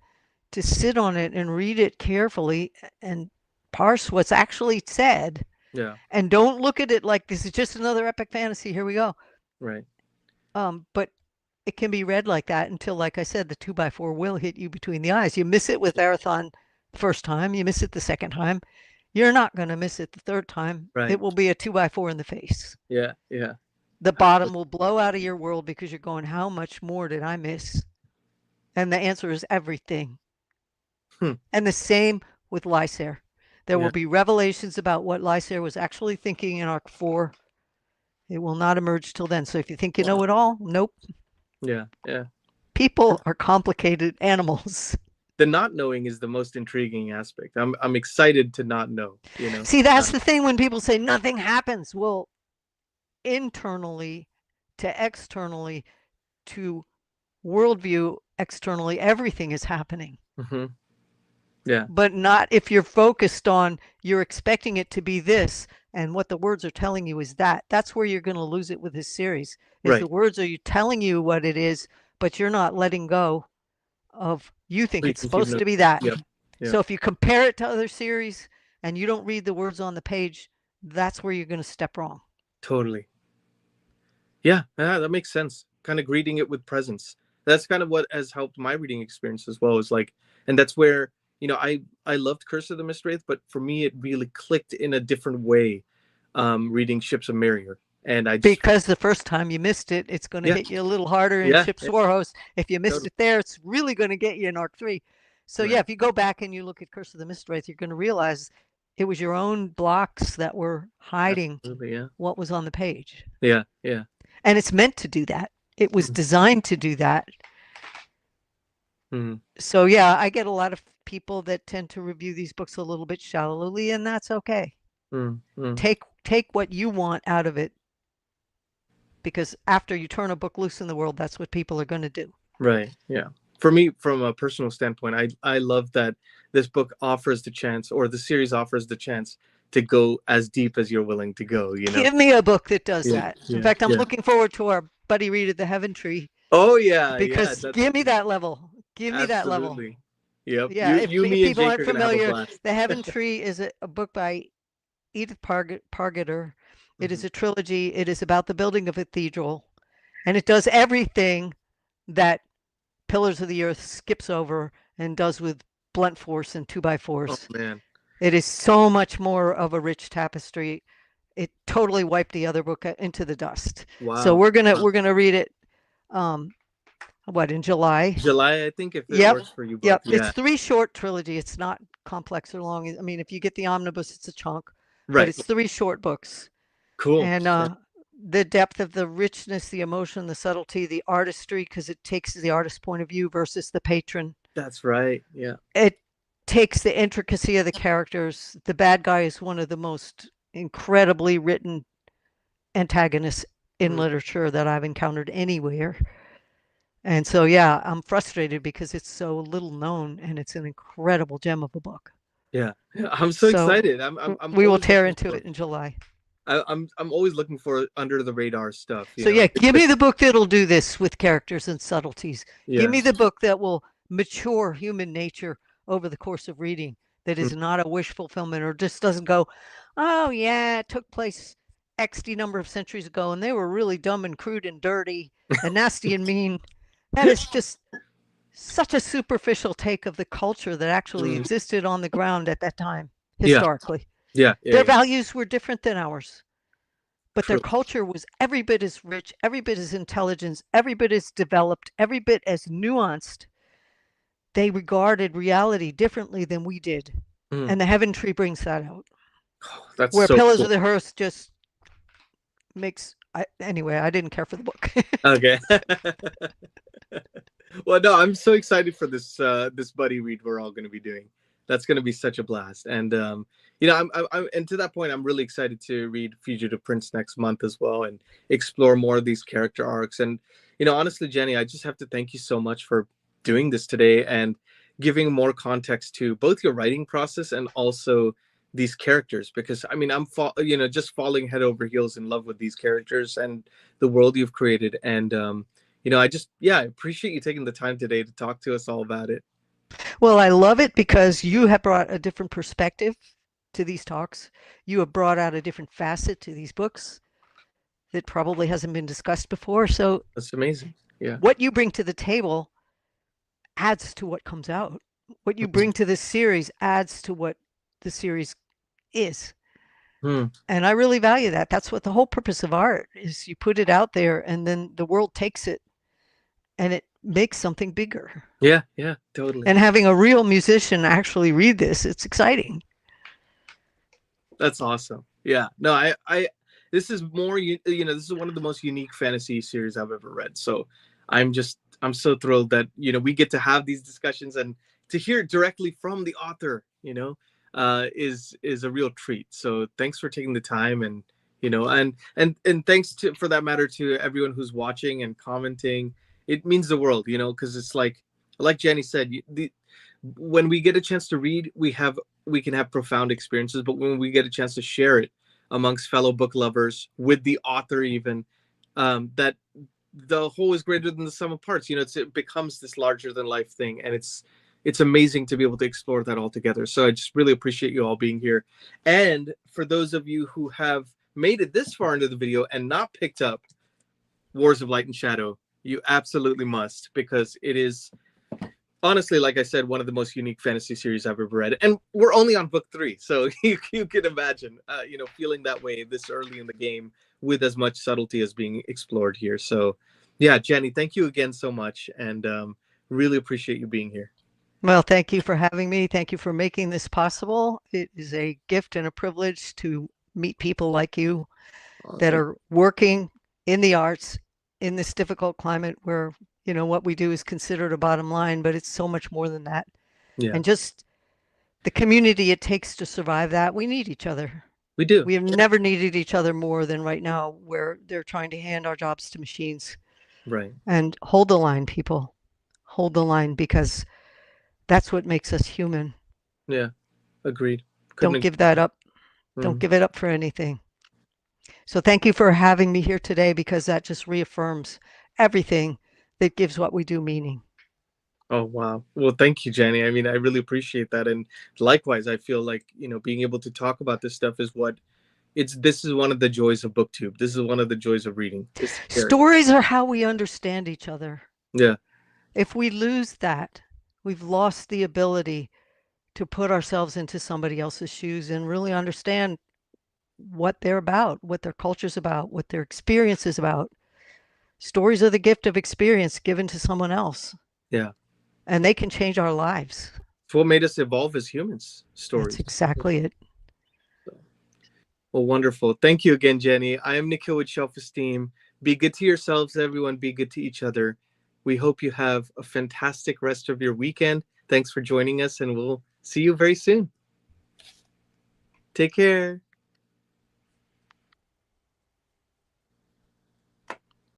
to sit on it and read it carefully and parse what's actually said, Yeah. and don't look at it like this is just another epic fantasy, here we go. Right. But it can be read like that until, like I said, the 2x4 will hit you between the eyes. You miss it with Arathon the first time, you miss it the second time. You're not going to miss it the third time. Right. It will be a 2x4 in the face. Yeah. Yeah. The bottom will blow out of your world because you're going, how much more did I miss? And the answer is everything. Hmm. And the same with Lysair. There Yeah. will be revelations about what Lysair was actually thinking in Arc 4. It will not emerge till then. So if you think you know it all, nope. Yeah. Yeah. People are complicated animals. The not knowing is the most intriguing aspect. I'm excited to not know, you know. See, that's the thing when people say nothing happens. Well, internally to externally to worldview externally, everything is happening. Mm-hmm. Yeah. But not if you're focused on, you're expecting it to be this, and what the words are telling you is that. That's where you're going to lose it with this series, is the Right. words are you telling you what it is, but you're not letting go of, you think it's Preconceived supposed notion. to be that. Yep. So Yep. if you compare it to other series and you don't read the words on the page, that's where you're going to step wrong. Totally. Yeah, that makes sense. Kind of greeting it with presence. That's kind of what has helped my reading experience as well. Is like, and that's where, I loved Curse of the Mistwraith, but for me it really clicked in a different way, reading Ships of Merior, and I just Because the first time you missed it, it's going to yeah hit you a little harder in yeah, Ship's yeah Warhost. If you missed totally. it there, it's really going to get you in Arc 3. So yeah, Right. if you go back and you look at Curse of the Mistwraith, you're going to realize it was your own blocks that were hiding Absolutely. Yeah. what was on the page. Yeah. Yeah. And it's meant to do that. It was designed to do that. Mm-hmm. So yeah, I get a lot of people that tend to review these books a little bit shallowly, and that's okay. Mm-hmm. Take what you want out of it, because after you turn a book loose in the world, that's what people are going to do. Right. Yeah. For me, from a personal standpoint, I love that this book offers the chance, or the series offers the chance, to go as deep as you're willing to go. Give me a book that does Yeah. that. In Yeah. fact, I'm Yeah. looking forward to our buddy read of the Heaven Tree, Oh yeah. Yeah. because That's give me that level. Give me that level. absolutely. Yep. Yeah, You, if me, and people Jake aren't are gonna have a familiar, blast. The Heaven Tree is a book by Edith Pargeter. It is Mhm. a trilogy. It is about the building of a cathedral, and it does everything that Pillars of the Earth skips over and does with blunt force and Oh 2x4s. man. It is so much more of a rich tapestry. It totally wiped the other book into the dust. So Wow. we're gonna read it. In July? July, I think, if it Yep, works for you both. yep. It's Yeah. 3 short trilogy. It's not complex or long. I mean, if you get the omnibus, it's a chunk, but Right. it's 3 short books. Cool. And Yeah. the depth of the richness, the emotion, the subtlety, the artistry, because it takes the artist's point of view versus the patron. That's right. Yeah. It takes the intricacy of the characters. The bad guy is one of the most incredibly written antagonists in Mm. literature that I've encountered anywhere. And so, yeah, I'm frustrated because it's so little known and it's an incredible gem of a book. Yeah. Yeah. I'm so So excited. I'm we will always tear looking into for. it in July. I'm always looking for under the radar stuff. You So know. yeah, It's give like me the book that'll do this with characters and subtleties. Give yeah. me the book that will mature human nature over the course of reading, that Mm. is not a wish fulfillment or just doesn't go, oh yeah, it took place XD number of centuries ago and they were really dumb and crude and dirty and nasty and mean. That is just such a superficial take of the culture that actually Mm. existed on the ground at that time Yeah. historically. Yeah. Yeah. Their Yeah. values were different than ours, but their True. culture was every bit as rich, every bit as intelligent, every bit as developed, every bit as nuanced. They regarded reality differently than we did. Mm. And the Heaven Tree brings that out. Oh, that's Where so Pillars cool. of the Hearth just anyway, I didn't care for the book. Okay. Well, no, I'm so excited for this buddy read we're all going to be doing. That's going to be such a blast. And you know, and to that point, I'm really excited to read Fugitive Prince next month as well and explore more of these character arcs. And you know, honestly, Jenny, I just have to thank you so much for doing this today and giving more context to both your writing process and also these characters, because I mean you know, just falling head over heels in love with these characters and the world you've created. And you know, I just, yeah, I appreciate you taking the time today to talk to us all about it. Well, I love it because you have brought a different perspective to these talks. You have brought out a different facet to these books that probably hasn't been discussed before. So That's amazing. Yeah. what you bring to the table adds to what comes out. What you bring to this series adds to what the series is. Hmm. And I really value that. That's what the whole purpose of art is. You put it out there and then the world takes it and it makes something bigger. Yeah, yeah, totally. And having a real musician actually read this, it's exciting. That's awesome. Yeah. No, this is more, you know, this is one of the most unique fantasy series I've ever read. So I'm so thrilled that, you know, we get to have these discussions and to hear it directly from the author, you know, is a real treat. So thanks for taking the time, and, you know, and thanks to, for that matter, to everyone who's watching and commenting. It means the world, you know, because it's like Jenny said, when we get a chance to read, we can have profound experiences, but when we get a chance to share it amongst fellow book lovers with the author, even, that the whole is greater than the sum of parts. You know, it becomes this larger than life thing, and it's amazing to be able to explore that all together. So I just really appreciate you all being here. And for those of you who have made it this far into the video and not picked up Wars of Light and Shadow, you absolutely must, because it is, honestly, like I said, one of the most unique fantasy series I've ever read. And we're only on book 3, so you can imagine, you know, feeling that way this early in the game with as much subtlety as being explored here. So, yeah, Jenny, thank you again so much, and really appreciate you being here. Well, thank you for having me. Thank you for making this possible. It is a gift and a privilege to meet people like you Oh, that are working in the arts in this difficult climate where, you know, what we do is considered a bottom line, but it's so much more than that. yeah, And just the community it takes to survive that, we need each other. we do. We have never needed each other more than right now, where they're trying to hand our jobs to machines. Right. And hold the line, people. Hold the line, because that's what makes us human. Yeah, agreed. Couldn't Don't agree give that more. up. Don't Mhm. give it up for anything. So thank you for having me here today, because that just reaffirms everything that gives what we do meaning. Oh, wow. Well, thank you, Jenny. I mean, I really appreciate that. And likewise, I feel like, you know, being able to talk about this stuff is what this is one of the joys of BookTube. This is one of the joys of reading. Is to share it. Stories are how we understand each other. Yeah. If we lose that, we've lost the ability to put ourselves into somebody else's shoes and really understand what they're about, what their culture's about, what their experience is about. Stories are the gift of experience given to someone else, Yeah. and they can change our lives. It's what made us evolve as humans, That's stories. exactly it. Well, wonderful. Thank you again, Jenny. I am Nikhil with Shelf-Esteem. Be good to yourselves, everyone. Be good to each other. We hope you have a fantastic rest of your weekend. Thanks for joining us, and we'll see you very soon. Take care.